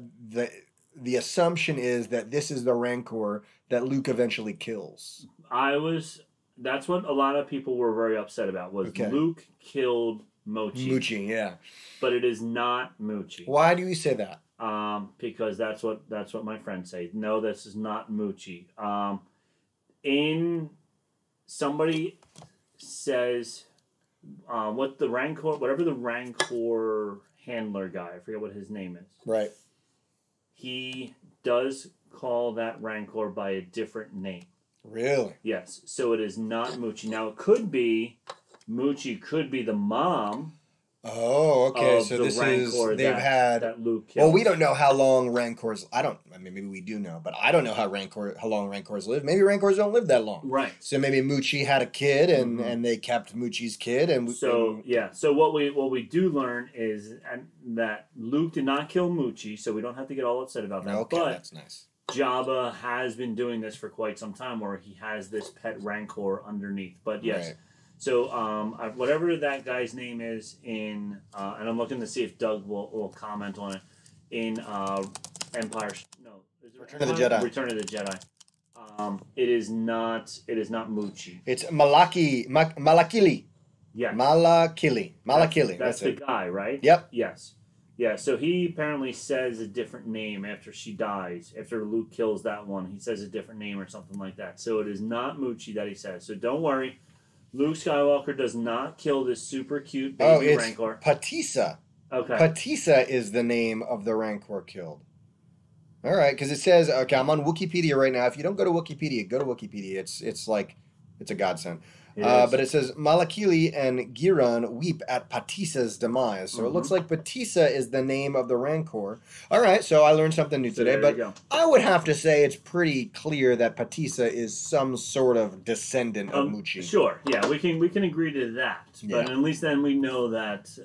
the assumption is that this is the Rancor that Luke eventually kills. That's what a lot of people were very upset about, was Luke killed Muchi, yeah. But it is not Muchi. Why do you say that? Because that's what my friends say. No, this is not Muchi. Somebody says what the Rancor, whatever the Rancor handler guy, I forget what his name is. Right. He does call that Rancor by a different name. Really? Yes. So it is not Muchi. Now it could be. Muchi could be the mom. Oh, okay. So this is that Luke killed. Well, we don't know how long Rancors. I mean, maybe we do know, but I don't know how long Rancors live. Maybe Rancors don't live that long. Right. So maybe Muchi had a kid, and they kept Muchi's kid, So what we do learn is that Luke did not kill Muchi, so we don't have to get all upset about that. Okay, but that's nice. Jabba has been doing this for quite some time, where he has this pet Rancor underneath. But yes. Right. So, whatever that guy's name is and I'm looking to see if Doug will comment on it in Empire. No, Return of the Jedi. Return of the Jedi. It is not Muchi. It's Malakili. Yeah. Malakili. That's the guy, right? Yep. Yes. Yeah. So he apparently says a different name after she dies. After Luke kills that one, he says a different name or something like that. So it is not Muchi that he says. So don't worry. Luke Skywalker does not kill this super cute baby Rancor. Patissa. Okay. Patissa is the name of the Rancor killed. All right, because it says, okay, I'm on Wikipedia right now. If you don't go to Wikipedia, go to Wikipedia. It's a godsend. But it says, Malakili and Giron weep at Patissa's demise. So it looks like Patissa is the name of the Rancor. All right, so I learned something new today. But I would have to say it's pretty clear that Patissa is some sort of descendant of Muchi. Sure, yeah, we can agree to that. But at least then we know that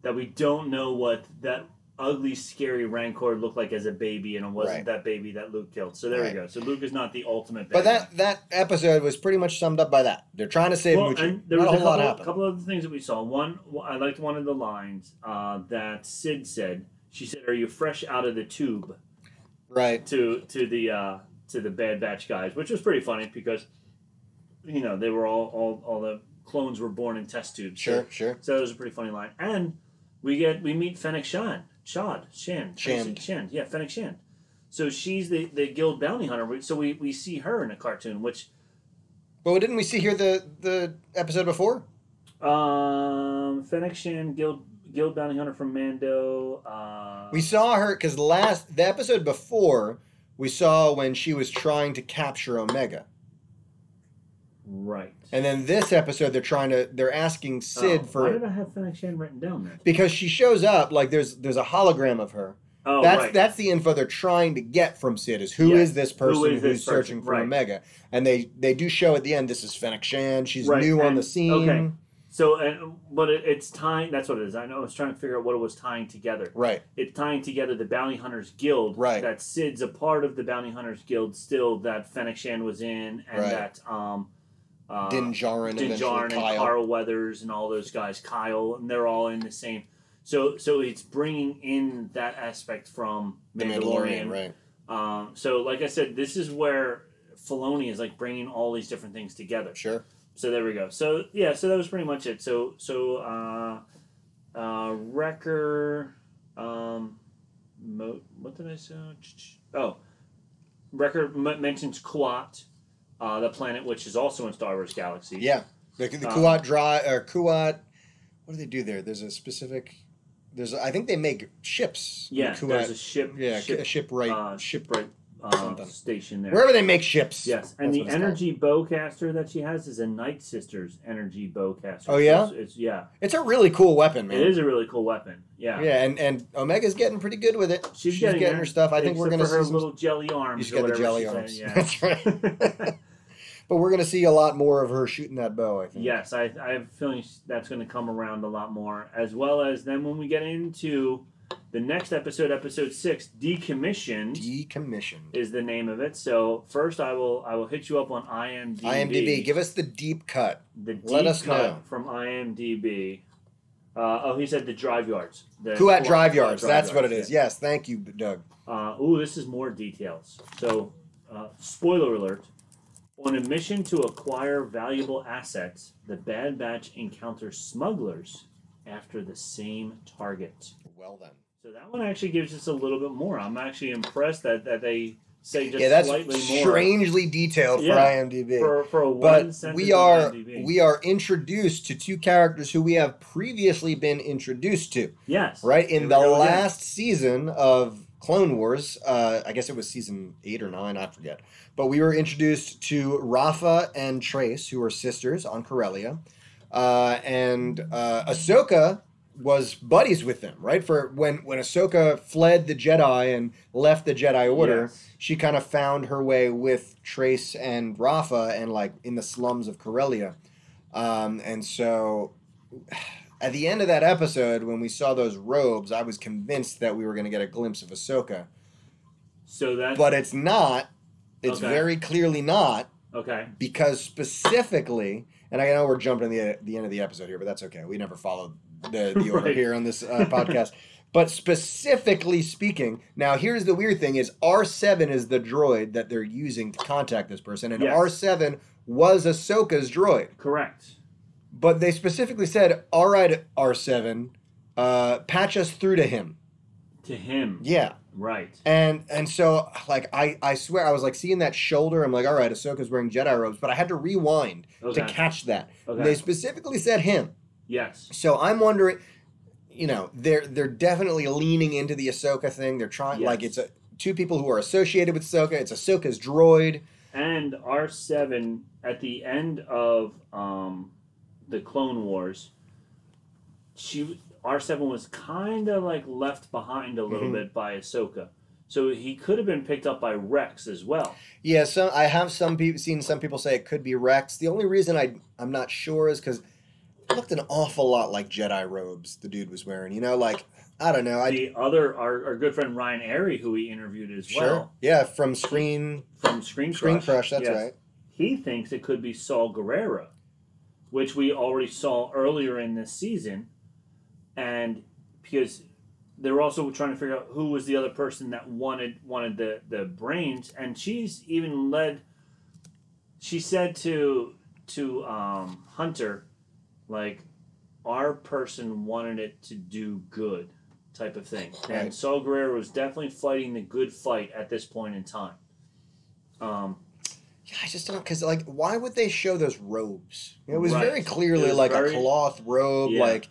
that we don't know what that ugly, scary Rancor looked like as a baby, and it wasn't that baby that Luke killed. So there we go. So Luke is not the ultimate bad guy. But that episode was pretty much summed up by that. They're trying to save Muchi. And there was a couple of things that we saw. One, I liked one of the lines that Sid said. She said, "Are you fresh out of the tube?" Right. To the Bad Batch guys, which was pretty funny because they were all the clones were born in test tubes. Sure. So it was a pretty funny line. And we meet Fennec Shand. Yeah, Fennec Shand. So she's the guild bounty hunter. So we see her in a cartoon, which But didn't we see here the episode before? Fennec Shan, Guild Bounty Hunter from Mando. We saw her because the episode before we saw when she was trying to capture Omega. Right. And then this episode they're asking Sid for. Why did I have Fennec Shan written down there? Because she shows up like there's a hologram of her. Oh, that's the info they're trying to get from Sid is who is this person who's searching for Omega. And they do show at the end this is Fennec Shan. She's new on the scene. Okay. So, but it's tying. That's what it is. I know. I was trying to figure out what it was tying together. Right. It's tying together the Bounty Hunters Guild. Right. That Sid's a part of the Bounty Hunters Guild still. That Fennec Shan was in, and that Din Djarin and Carl Weathers and all those guys, Kyle, and they're all in the same. So it's bringing in that aspect from Mandalorian. Right. So, like I said, this is where Filoni is like bringing all these different things together. Sure. So there we go. So yeah, so that was pretty much it. So Wrecker, what did I say? Oh, Wrecker mentions Kuat, the planet which is also in Star Wars Galaxy. Yeah, the Kuat Kuat. What do they do there? There's a specific. I think they make ships. Yeah, there's a ship. Yeah, a shipwright. Station there. Wherever they make ships. Yes, and the energy bowcaster that she has is a Night Sisters energy bowcaster. Oh yeah, it's a really cool weapon, man. It is a really cool weapon. Yeah. Yeah, and Omega's getting pretty good with it. She's getting her stuff. I think we're going to see her little jelly arms. She's got the jelly arms. Yeah. That's right. But we're going to see a lot more of her shooting that bow, I think. Yes, I have a feeling that's going to come around a lot more, as well as then when we get into the next episode, episode 6, Decommissioned. Decommissioned is the name of it. So first, I will hit you up on IMDb. IMDb, give us the deep cut. Let us know from IMDb. He said the drive yards. Kuat drive yards. That's what it is. Yes, thank you, Doug. This is more details. So, spoiler alert. On a mission to acquire valuable assets, the Bad Batch encounters smugglers after the same target. Well then. So that one actually gives us a little bit more. I'm actually impressed that they say just slightly more. Strangely detailed for IMDb. For a one sentence we are introduced to two characters who we have previously been introduced to. Yes. Right? In the last season of Clone Wars, I guess it was season 8 or 9, I forget. But we were introduced to Rafa and Trace, who are sisters on Corellia. And Ahsoka was buddies with them, right? For when Ahsoka fled the Jedi and left the Jedi Order, she kind of found her way with Trace and Rafa and like in the slums of Corellia. And so at the end of that episode, when we saw those robes, I was convinced that we were going to get a glimpse of Ahsoka. But it's not. It's very clearly not. Okay. Because specifically, and I know we're jumping to the end of the episode here, but that's okay. We never followed the order here on this podcast. But specifically speaking, now here's the weird thing is R7 is the droid that they're using to contact this person, and R7 was Ahsoka's droid. Correct. But they specifically said, all right, R7, patch us through to him. To him. Yeah. Right. And so, like, I swear, I was, like, seeing that shoulder. I'm like, all right, Ahsoka's wearing Jedi robes. But I had to rewind to catch that. Okay. And they specifically said him. Yes. So I'm wondering, they're definitely leaning into the Ahsoka thing. They're trying, like, it's two people who are associated with Ahsoka. It's Ahsoka's droid. And R7, at the end of the Clone Wars, R7 was kind of like left behind a little bit by Ahsoka. So he could have been picked up by Rex as well. Yeah, I have seen some people say it could be Rex. The only reason I'm not sure is because it looked an awful lot like Jedi robes the dude was wearing. I don't know. Our good friend Ryan Airy, who we interviewed as well. Yeah, from Screen Crush, that's right. He thinks it could be Saul Guerrero, which we already saw earlier in this season. And because they were also trying to figure out who was the other person that wanted the brains, and she's even led. She said to Hunter, like, our person wanted it to do good, type of thing. Right. And Saul Guerrero was definitely fighting the good fight at this point in time. I just don't, because, like, why would they show those robes? It was very clearly like a cloth robe, like,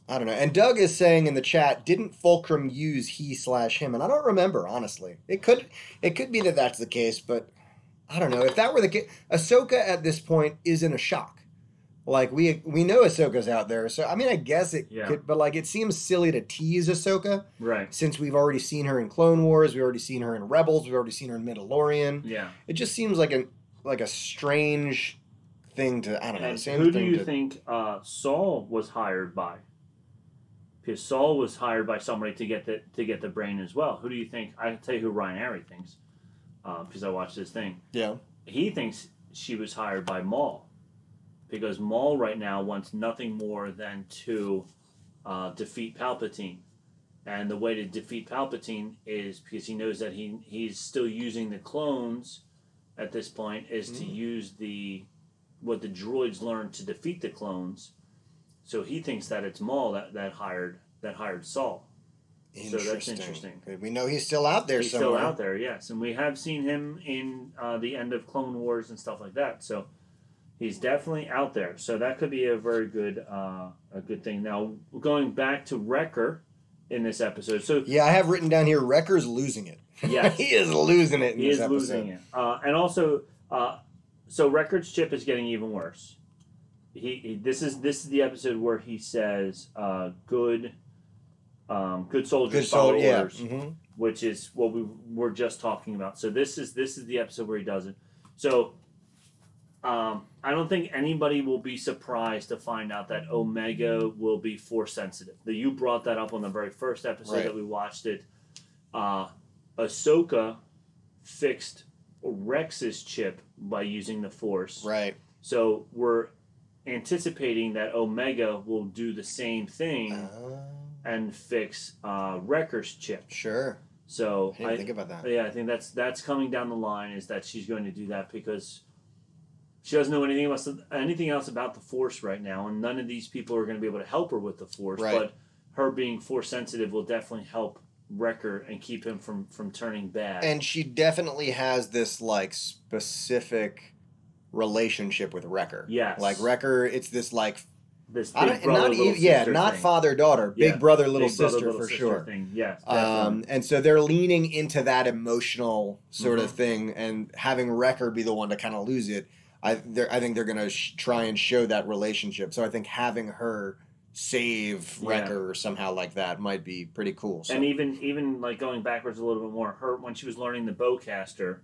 I don't know. And Doug is saying in the chat, didn't Fulcrum use he/him? And I don't remember, honestly. It could be that that's the case, but I don't know. If that were the case, Ahsoka at this point is in a shock. Like, we know Ahsoka's out there, so, I mean, I guess it could, but, like, it seems silly to tease Ahsoka. Right. Since we've already seen her in Clone Wars, we've already seen her in Rebels, we've already seen her in Mandalorian. Yeah. It just seems like a strange thing to, I don't know. And who do you think Saul was hired by? Because Saul was hired by somebody to get the brain as well. Who do you think? I can tell you who Ryan Arey thinks, because I watched this thing. Yeah. He thinks she was hired by Maul. Because Maul right now wants nothing more than to defeat Palpatine. And the way to defeat Palpatine is because he knows that he's still using the clones at this point, is to use what the droids learned to defeat the clones. So he thinks that it's Maul that hired Saul. So that's interesting. We know he's still out there somewhere. He's still out there, yes. And we have seen him in the end of Clone Wars and stuff like that. So he's definitely out there, so that could be a very good thing. Now, going back to Wrecker in this episode, so yeah, I have written down here Wrecker's losing it. Yeah, he is losing it. He is losing it, and also, so Wrecker's chip is getting even worse. This is the episode where he says, "Good soldiers follow orders," which is what we were just talking about. So this is the episode where he does it. So. I don't think anybody will be surprised to find out that Omega will be Force sensitive. You brought that up on the very first episode that we watched it. Ahsoka fixed Rex's chip by using the Force. Right. So we're anticipating that Omega will do the same thing and fix Wrecker's chip. Sure. So I didn't think about that. Yeah, I think that's coming down the line, is that she's going to do that because she doesn't know anything else about the Force right now, and none of these people are going to be able to help her with the Force. Right. But her being Force sensitive will definitely help Wrecker and keep him from turning bad. And she definitely has this, like, specific relationship with Wrecker. Yes. Like, Wrecker, it's this, like, this big brother, little sister not thing. Father-daughter. Big brother, little sister, little for sister sure. Thing. Yes, and so they're leaning into that emotional sort of thing, and having Wrecker be the one to kind of lose it. I think they're going to try and show that relationship. So I think having her save Wrecker or somehow like that might be pretty cool. So. And even like going backwards a little bit more, her when she was learning the bowcaster,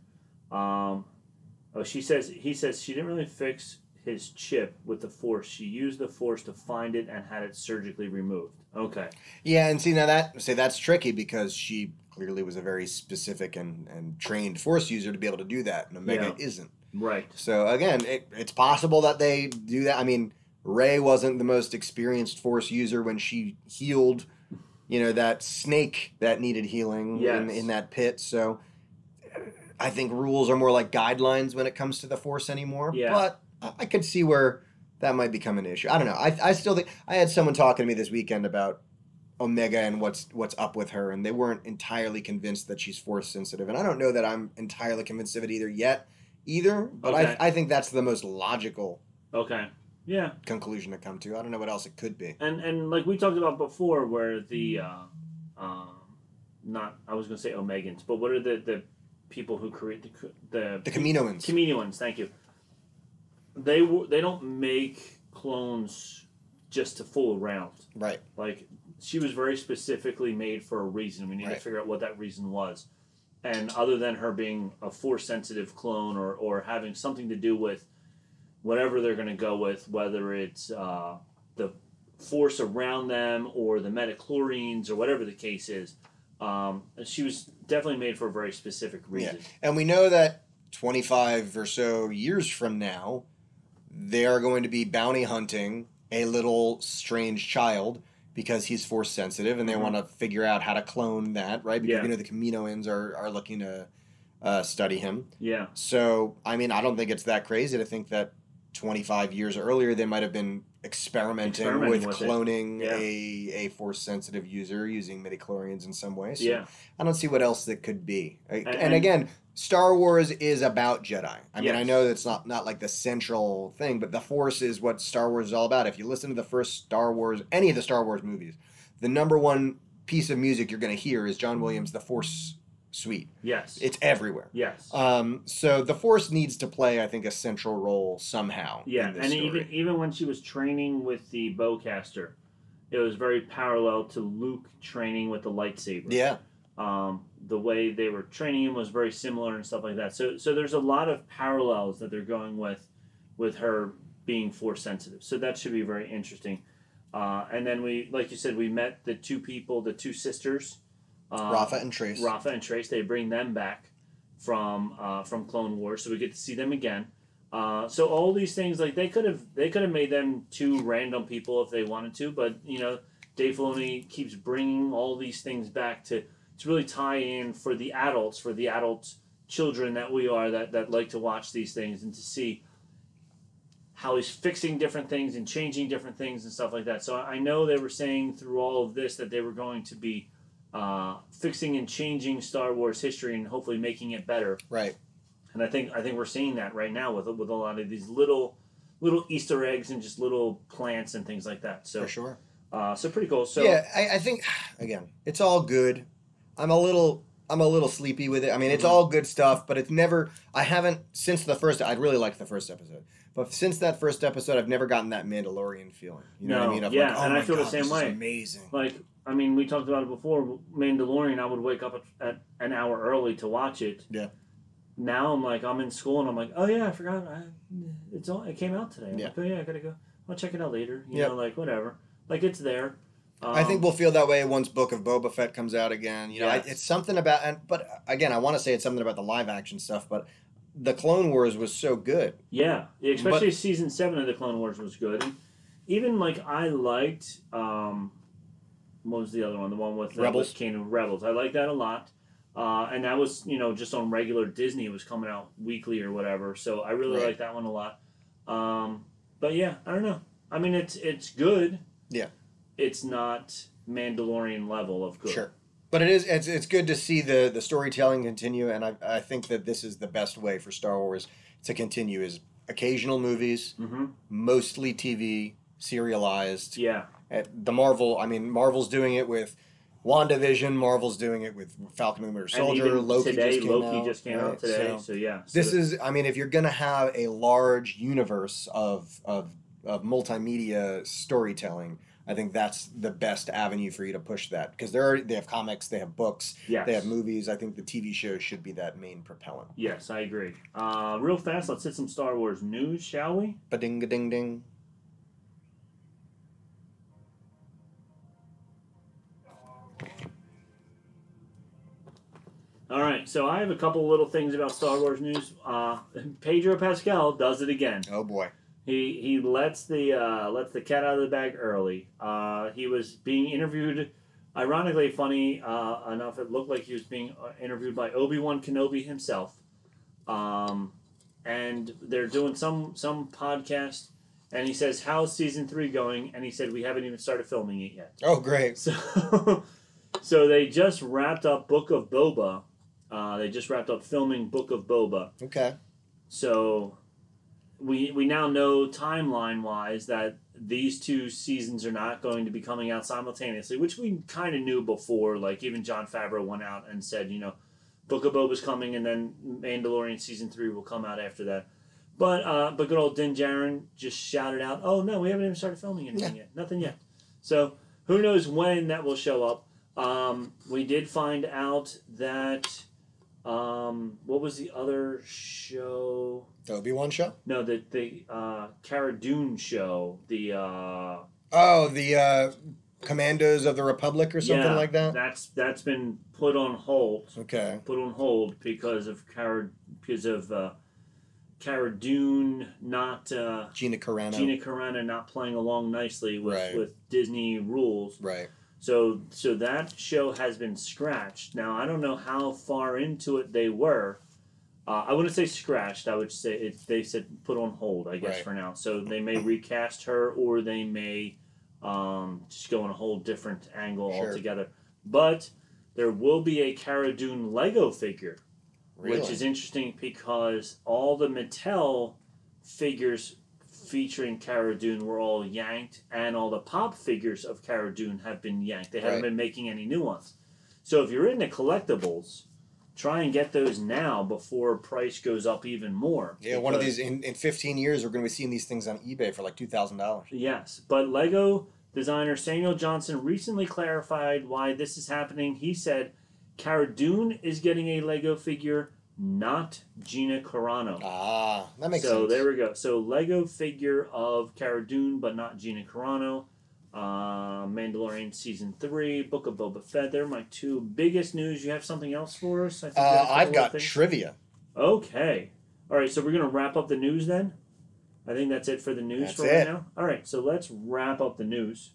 he says she didn't really fix his chip with the Force. She used the Force to find it and had it surgically removed. Okay. Yeah, and see now that's tricky because she clearly was a very specific and trained Force user to be able to do that, and Omega isn't. Right. So again, it's possible that they do that. I mean, Rey wasn't the most experienced Force user when she healed, that snake that needed healing in that pit. So I think rules are more like guidelines when it comes to the Force anymore. Yeah. But I could see where that might become an issue. I don't know. I still think I had someone talking to me this weekend about Omega and what's up with her, and they weren't entirely convinced that she's Force sensitive. And I don't know that I'm entirely convinced of it either, but I think that's the most logical conclusion to come to. I don't know what else it could be. And like we talked about before, where the not I was going to say Omegans, but what are the people who create the Kaminoans? Kaminoans, thank you. They don't make clones just to fool around. Right. Like she was very specifically made for a reason. We need to figure out what that reason was. And other than her being a Force-sensitive clone or having something to do with whatever they're going to go with, whether it's the Force around them or the midichlorians or whatever the case is, she was definitely made for a very specific reason. Yeah. And we know that 25 or so years from now, they are going to be bounty hunting a little strange child because he's Force sensitive, and they want to figure out how to clone that, right? Because the Kaminoans are looking to study him. Yeah. So, I mean, I don't think it's that crazy to think that 25 years earlier, they might have been experimenting with cloning a Force-sensitive user using midichlorians in some way. So I don't see what else that could be. And again, Star Wars is about Jedi. I mean, I know that's not like the central thing, but the Force is what Star Wars is all about. If you listen to the first Star Wars, any of the Star Wars movies, the number one piece of music you're going to hear is John Williams' The Force Suite. Yes. It's everywhere. Yes. So the Force needs to play, I think, a central role somehow. Yeah, in this and story. even when she was training with the bowcaster, it was very parallel to Luke training with the lightsaber. Yeah. The way they were training him was very similar and stuff like that. So there's a lot of parallels that they're going with her being Force sensitive. So that should be very interesting. And then like you said, we met the two people, the two sisters. Rafa and Trace. They bring them back from Clone Wars, so we get to see them again. So all these things, like they could have made them two random people if they wanted to, but Dave Filoni keeps bringing all these things back to really tie in for the adult children that we are that like to watch these things and to see how he's fixing different things and changing different things and stuff like that. So I know they were saying through all of this that they were going to be fixing and changing Star Wars history and hopefully making it better. Right. And I think we're seeing that right now with a lot of these little Easter eggs and just little plants and things like that. So for sure. So pretty cool. So yeah, I think again, it's all good. I'm a little sleepy with it. I mean, it's all good stuff, but it's never. I haven't since the first. I really liked the first episode, but since that first episode, I've never gotten that Mandalorian feeling. You know what I mean? Of like, oh and I feel the same way. Amazing. Like, I mean, we talked about it before. Mandalorian, I would wake up at an hour early to watch it. Yeah. Now I'm in school and I'm like, oh yeah, I forgot. It came out today. I'm like, oh yeah, I gotta go. I'll check it out later. You know, like whatever. Like it's there. I think we'll feel that way once Book of Boba Fett comes out again. It's something about, but again, I want to say it's something about the live action stuff, but the Clone Wars was so good. Yeah, especially season 7 of the Clone Wars was good. And even I liked, what was the other one? The one with Rebels. Rebels. I liked that a lot. And that was, just on regular Disney. It was coming out weekly or whatever. So I really liked that one a lot. But yeah, I don't know. I mean, it's good. Yeah. It's not Mandalorian level of good. Sure. But it's good to see the storytelling continue, and I think that this is the best way for Star Wars to continue is occasional movies, mostly TV, serialized. Yeah. Marvel's doing it with WandaVision, Marvel's doing it with Falcon and the Winter Soldier, Loki just came out today. So yeah. If you're going to have a large universe of multimedia storytelling, I think that's the best avenue for you to push that because they have comics, they have books, they have movies. I think the TV shows should be that main propellant. Yes, I agree. Real fast, let's hit some Star Wars news, shall we? Ba-ding-a-ding-ding. All right, so I have a couple little things about Star Wars news. Pedro Pascal does it again. Oh boy. He lets the cat out of the bag early. He was being interviewed, ironically funny enough, it looked like he was being interviewed by Obi-Wan Kenobi himself. And they're doing some podcast, and he says, how's season 3 going? And he said, we haven't even started filming it yet. Oh, great. So they just wrapped up Book of Boba. They just wrapped up filming Book of Boba. Okay. So we now know timeline-wise that these two seasons are not going to be coming out simultaneously, which we kind of knew before. Like, even Jon Favreau went out and said, Book of Boba's coming, and then Mandalorian Season 3 will come out after that. But good old Din Djarin just shouted out, oh, no, we haven't even started filming anything yet. Nothing yet. So who knows when that will show up. We did find out that... what was the other show? The Obi-Wan show? No, the Cara Dune show. The Commandos of the Republic or something like that? That's been put on hold. Okay. Put on hold because of Cara Dune not Gina Carano not playing along nicely with Disney rules. Right. So that show has been scratched. Now, I don't know how far into it they were, I wouldn't say scratched. I would say they said put on hold, I guess, for now. So they may recast her, or they may just go on a whole different angle altogether. But there will be a Cara Dune Lego figure, which is interesting because all the Mattel figures featuring Cara Dune were all yanked, and all the pop figures of Cara Dune have been yanked. They haven't been making any new ones. So if you're into collectibles, try and get those now before price goes up even more. Yeah, one of these in 15 years, we're going to be seeing these things on eBay for like $2,000. Yes, but Lego designer Samuel Johnson recently clarified why this is happening. He said, Cara Dune is getting a Lego figure, not Gina Carano. Ah, that makes sense. So there we go. So Lego figure of Cara Dune, but not Gina Carano. Mandalorian Season 3, Book of Boba Fett. They're my two biggest news. You have something else for us? I've got trivia. Okay. All right, so we're going to wrap up the news then? I think that's it for the news for right now. All right, so let's wrap up the news.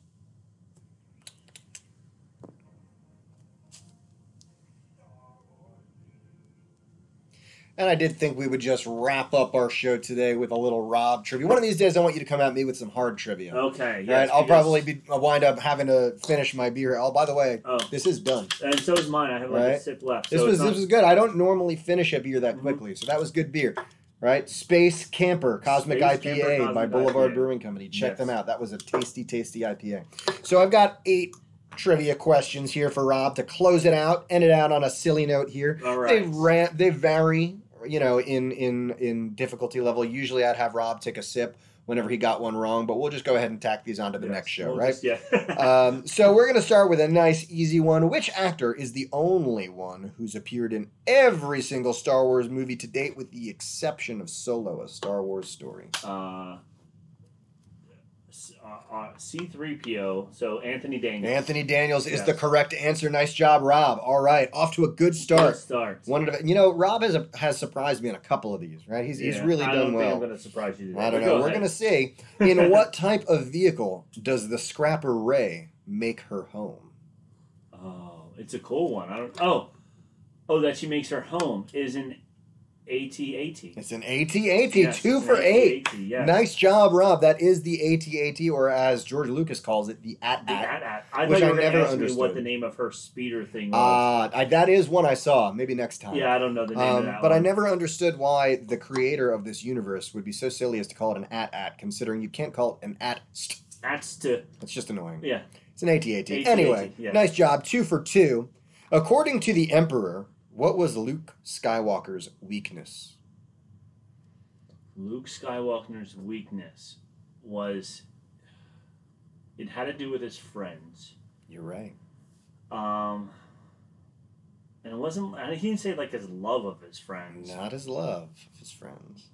And I did think we would just wrap up our show today with a little Rob trivia. One of these days, I want you to come at me with some hard trivia. Okay. Yes, right? I'll probably wind up having to finish my beer. Oh, by the way, this is done. And so is mine. I have like a sip left. This was good. I don't normally finish a beer that quickly, so that was good beer. Right? Space Camper Cosmic IPA by Boulevard Brewing Company. Check them out. That was a tasty, tasty IPA. So I've got 8 trivia questions here for Rob to close it out. End it out on a silly note here. All right. They vary, in difficulty level. Usually I'd have Rob take a sip whenever he got one wrong, but we'll just go ahead and tack these onto the next show, right? So we're going to start with a nice, easy one. Which actor is the only one who's appeared in every single Star Wars movie to date, with the exception of Solo, a Star Wars story? C-3PO, so Anthony Daniels. Anthony Daniels is the correct answer. Nice job, Rob. All right, off to a good start. Rob has surprised me in a couple of these, right? He's really done well. I don't think I'm going to surprise you today. I don't know. We're going to see. In what type of vehicle does the scrapper Rey make her home? Oh, it's a cool one. That she makes her home is an AT-AT. It's an AT-AT. Yes, 2 for 8. Yes. Nice job, Rob. That is the AT-AT, or as George Lucas calls it, the AT-AT. The AT-AT. I thought you were going to ask me what the name of her speeder thing was. That is one I saw. Maybe next time. Yeah, I don't know the name of that But one. I never understood why the creator of this universe would be so silly as to call it an AT-AT, considering you can't call it an AT-ST. AT-ST. It's just annoying. Yeah. It's an AT-AT. Anyway, nice job. 2 for 2. According to the Emperor, what was Luke Skywalker's weakness? Luke Skywalker's weakness was, it had to do with his friends. You're right. And it wasn't, he didn't say like his love of his friends. Not his love of his friends.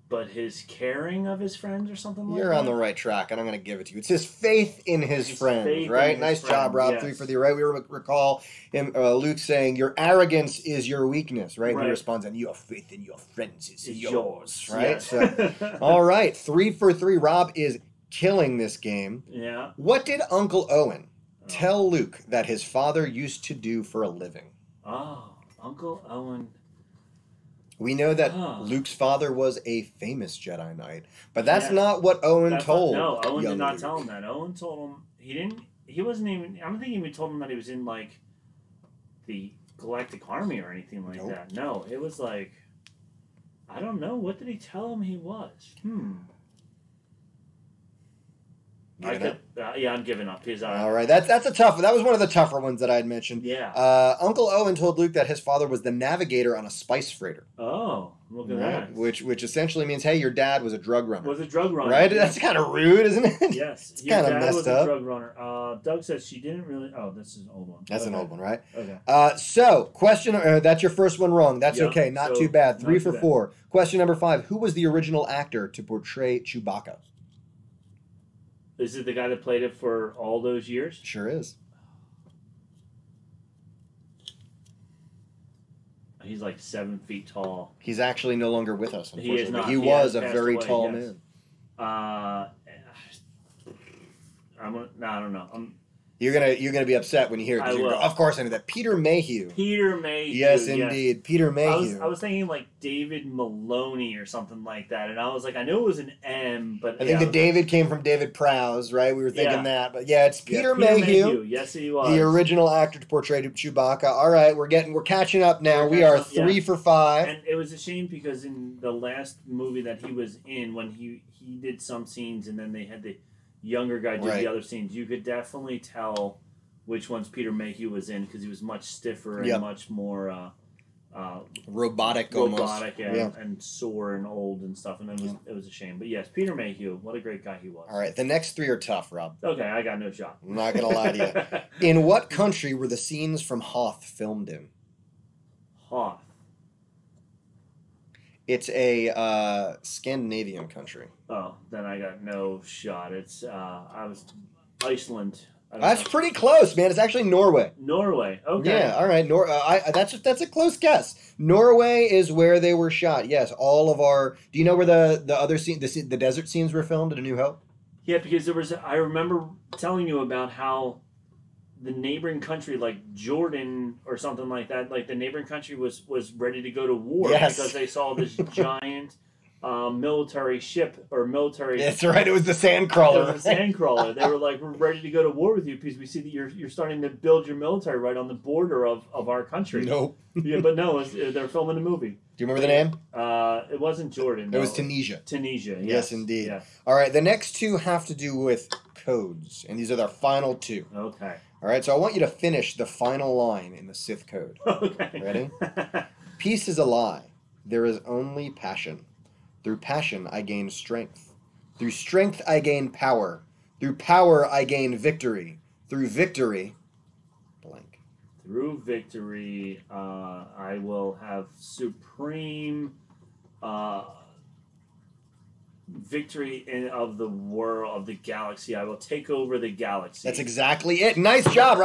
But his caring of his friends or something like that? You're on the right track, and I'm going to give it to you. It's his faith in his friends, right? Nice job, Rob. Yes. 3 for 3, right? We recall him, Luke saying, your arrogance is your weakness, right? And he responds, and your faith in your friends is yours, right? Yes. So, all right, 3 for 3. Rob is killing this game. Yeah. What did Uncle Owen tell Luke that his father used to do for a living? Oh, Uncle Owen... We know that Luke's father was a famous Jedi Knight, but that's not what Owen told. No, Owen did not Luke. tell him that. Owen told him he wasn't even. I don't think he even told him that he was in like the Galactic Army or anything like that. No, it was like, I don't know. What did he tell him he was? I'm giving up. All right, that's a tough one. That was one of the tougher ones that I had mentioned. Yeah. Uncle Owen told Luke that his father was the navigator on a spice freighter. Oh, look at that. Which essentially means, hey, your dad was a drug runner. Right? Yeah. That's kind of rude, isn't it? Yes. It's kind of messed up. A drug runner. Doug says she didn't really. Oh, this is an old one. That's an old one, right? Okay. So, question. That's your first one wrong. That's okay. Not too bad. 3 for 4. Question number 5. Who was the original actor to portray Chewbacca? Is it the guy that played it for all those years? Sure is. He's like 7 feet tall. He's actually no longer with us, unfortunately. He is not. He was a very tall man. I don't know. You're gonna be upset when you hear it. I will. Of course I knew that. Peter Mayhew. Peter Mayhew. Yes, indeed. Yes. Peter Mayhew. I was thinking like David Maloney or something like that, and I was like, I knew it was an M, but I think the David came from David Prowse, right? We were thinking that, but yeah, it's Peter Mayhew. Yes, he was the original actor to portray Chewbacca. All right, we're catching up now. We are 3 for 5, and it was a shame because in the last movie that he was in, when he did some scenes, and then they had the younger guy do the other scenes, you could definitely tell which ones Peter Mayhew was in because he was much stiffer and much more robotic and sore and old and stuff, and it was a shame. But yes, Peter Mayhew, what a great guy he was. All right, the next 3 are tough, Rob. Okay, I got no shot. I'm not gonna lie to you. In what country were the scenes from Hoth filmed in? Hoth. It's a Scandinavian country. Oh, then I got no shot. It's I was Iceland. That's pretty close, man. It's actually Norway. Norway. Okay. Yeah. All right. That's a close guess. Norway is where they were shot. Yes. All of our. Do you know where the other scene, the desert scenes were filmed at A New Hope? Yeah, because there was. I remember telling you about how the neighboring country, like Jordan or something like that, like the neighboring country was ready to go to war because they saw this giant. Military ship or military. That's right. It was the Sandcrawler. It was a Sandcrawler. They were like, "We're ready to go to war with you because we see that you're starting to build your military right on the border of our country." Nope. Yeah, but no, they're filming a movie. Do you remember the name? It wasn't Jordan. It was Tunisia. Tunisia. Yes, indeed. Yes. All right. The next 2 have to do with codes, and these are their final 2. Okay. All right. So I want you to finish the final line in the Sith code. Okay. Ready? Peace is a lie. There is only passion. Through passion, I gain strength. Through strength, I gain power. Through power, I gain victory. Through victory, blank. Through victory, I will have supreme victory of the world, of the galaxy. I will take over the galaxy. That's exactly it. Nice job.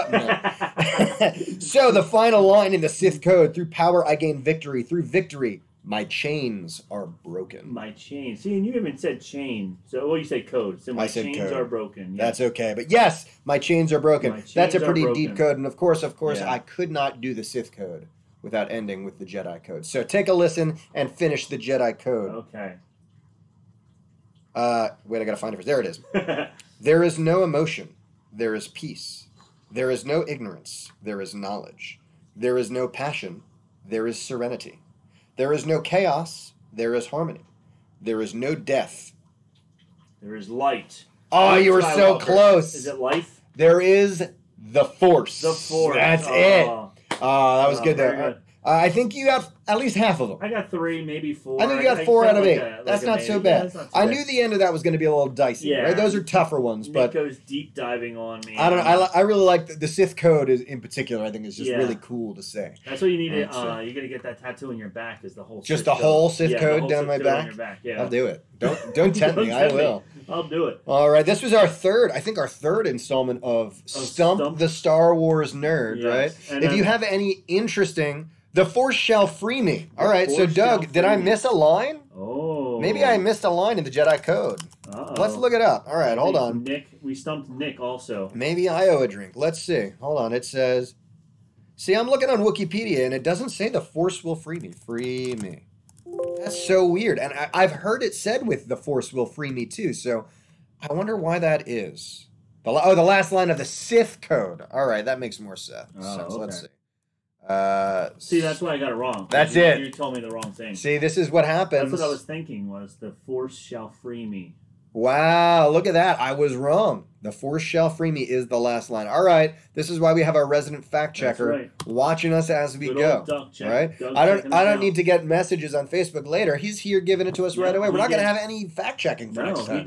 So the final line in the Sith code, through power, I gain victory. Through victory, my chains are broken. My chains. See, and you even said chain. So, you say code. So my chains are broken. Yeah. That's okay. But yes, my chains are broken. That's a pretty deep code. And of course, I could not do the Sith code without ending with the Jedi code. So take a listen and finish the Jedi code. Okay. Wait, I gotta find it first. There it is. There is no emotion. There is peace. There is no ignorance. There is knowledge. There is no passion. There is serenity. There is no chaos. There is harmony. There is no death. There is light. Oh, you were so close. Is it life? There is the Force. The Force. That's it. Oh, that was good there. Good. I think you got at least half of them. I got 3, maybe 4. I think you got 4 out of 8. That's not so bad. I knew the end of that was going to be a little dicey. Yeah. Right? Those are tougher ones. Nick goes deep diving on me. I don't know. I really like the Sith code in particular. I think is just really cool to say. That's what you need. You're going to get that tattoo in your back. Is the whole just the whole Sith code down my back? Yeah. I'll do it. Don't tempt me. I will. I'll do it. All right. This was our third installment of Stump the Star Wars Nerd. Right. And if you have any interesting. The Force shall free me. All right, so Doug, did I miss a line? Oh. Maybe I missed a line in the Jedi Code. Uh-oh. Let's look it up. All right, hold on. We stumped Nick also. Maybe I owe a drink. Let's see. Hold on. It says, see, I'm looking on Wikipedia, and it doesn't say the Force will free me. Free me. That's so weird. And I've heard it said with the Force will free me, too. So I wonder why that is. The last line of the Sith Code. All right, that makes more sense. Okay. Let's see. See, that's why I got it wrong. That's it. You told me the wrong thing. See, this is what happens. That's what I was thinking was the Force shall free me. Wow, look at that. I was wrong. The Force shall free me is the last line. All right, this is why we have our resident fact checker watching us as we go. Right? I don't need to get messages on Facebook later. He's here giving it to us right away. We're not going to have any fact checking for next time.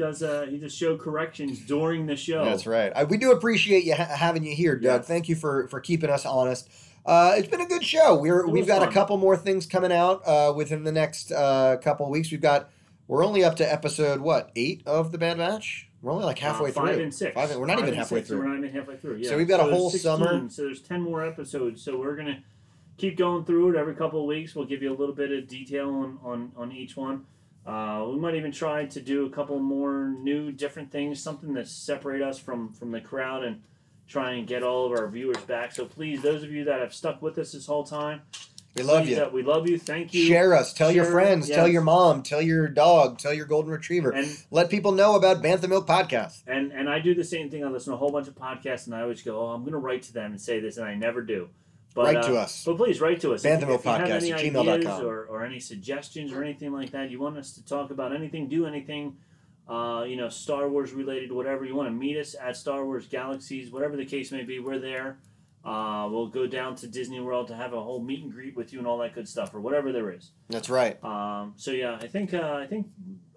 He does show corrections during the show. That's right. We do appreciate you having you here, Doug. Yes. Thank you for keeping us honest. It's been a good show. We've got a couple more things coming out within the next couple of weeks. We're only up to episode 8 of the Bad Batch. We're only like halfway through. 5 and 6. We're not even halfway through. We're not even halfway through. Yeah. So we've got a whole summer. So there's 10 more episodes. So we're gonna keep going through it every couple of weeks. We'll give you a little bit of detail on each one. We might even try to do a couple more new different things, something that separate us from the crowd and try and get all of our viewers back. So please, those of you that have stuck with us this whole time, we love you. We love you. Thank you. Share us. Tell your friends. Yes. Tell your mom. Tell your dog. Tell your golden retriever. And let people know about Bantha Milk Podcast. And I do the same thing. I listen to a whole bunch of podcasts, and I always go, I'm going to write to them and say this, and I never do. But, write to us. But please, write to us. Bantha Milk Podcast if you have any gmail.com. or any suggestions or anything like that, you want us to talk about anything, do anything, Star Wars related, whatever. You want to meet us at Star Wars Galaxies, whatever the case may be, we're there. We'll go down to Disney World to have a whole meet and greet with you and all that good stuff, or whatever there is. That's right. So yeah, I think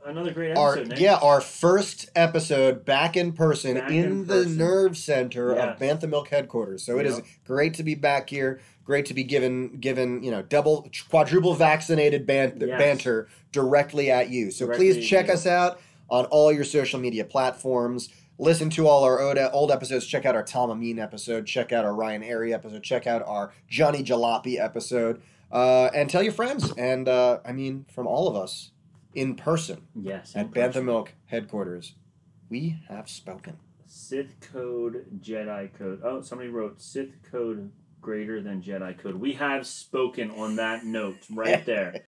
another great episode. Nick. Our first episode back in person in the Nerve Center of Bantha Milk headquarters. So it is great to be back here. Great to be given double, quadruple vaccinated banter directly at you. So please check us out on all your social media platforms. Listen to all our old episodes. Check out our Tom Amin episode. Check out our Ryan Airy episode. Check out our Johnny Jalopy episode. And tell your friends. And, from all of us in person at Bantha Milk headquarters, we have spoken. Sith code, Jedi code. Oh, somebody wrote Sith code greater than Jedi code. We have spoken on that note right there.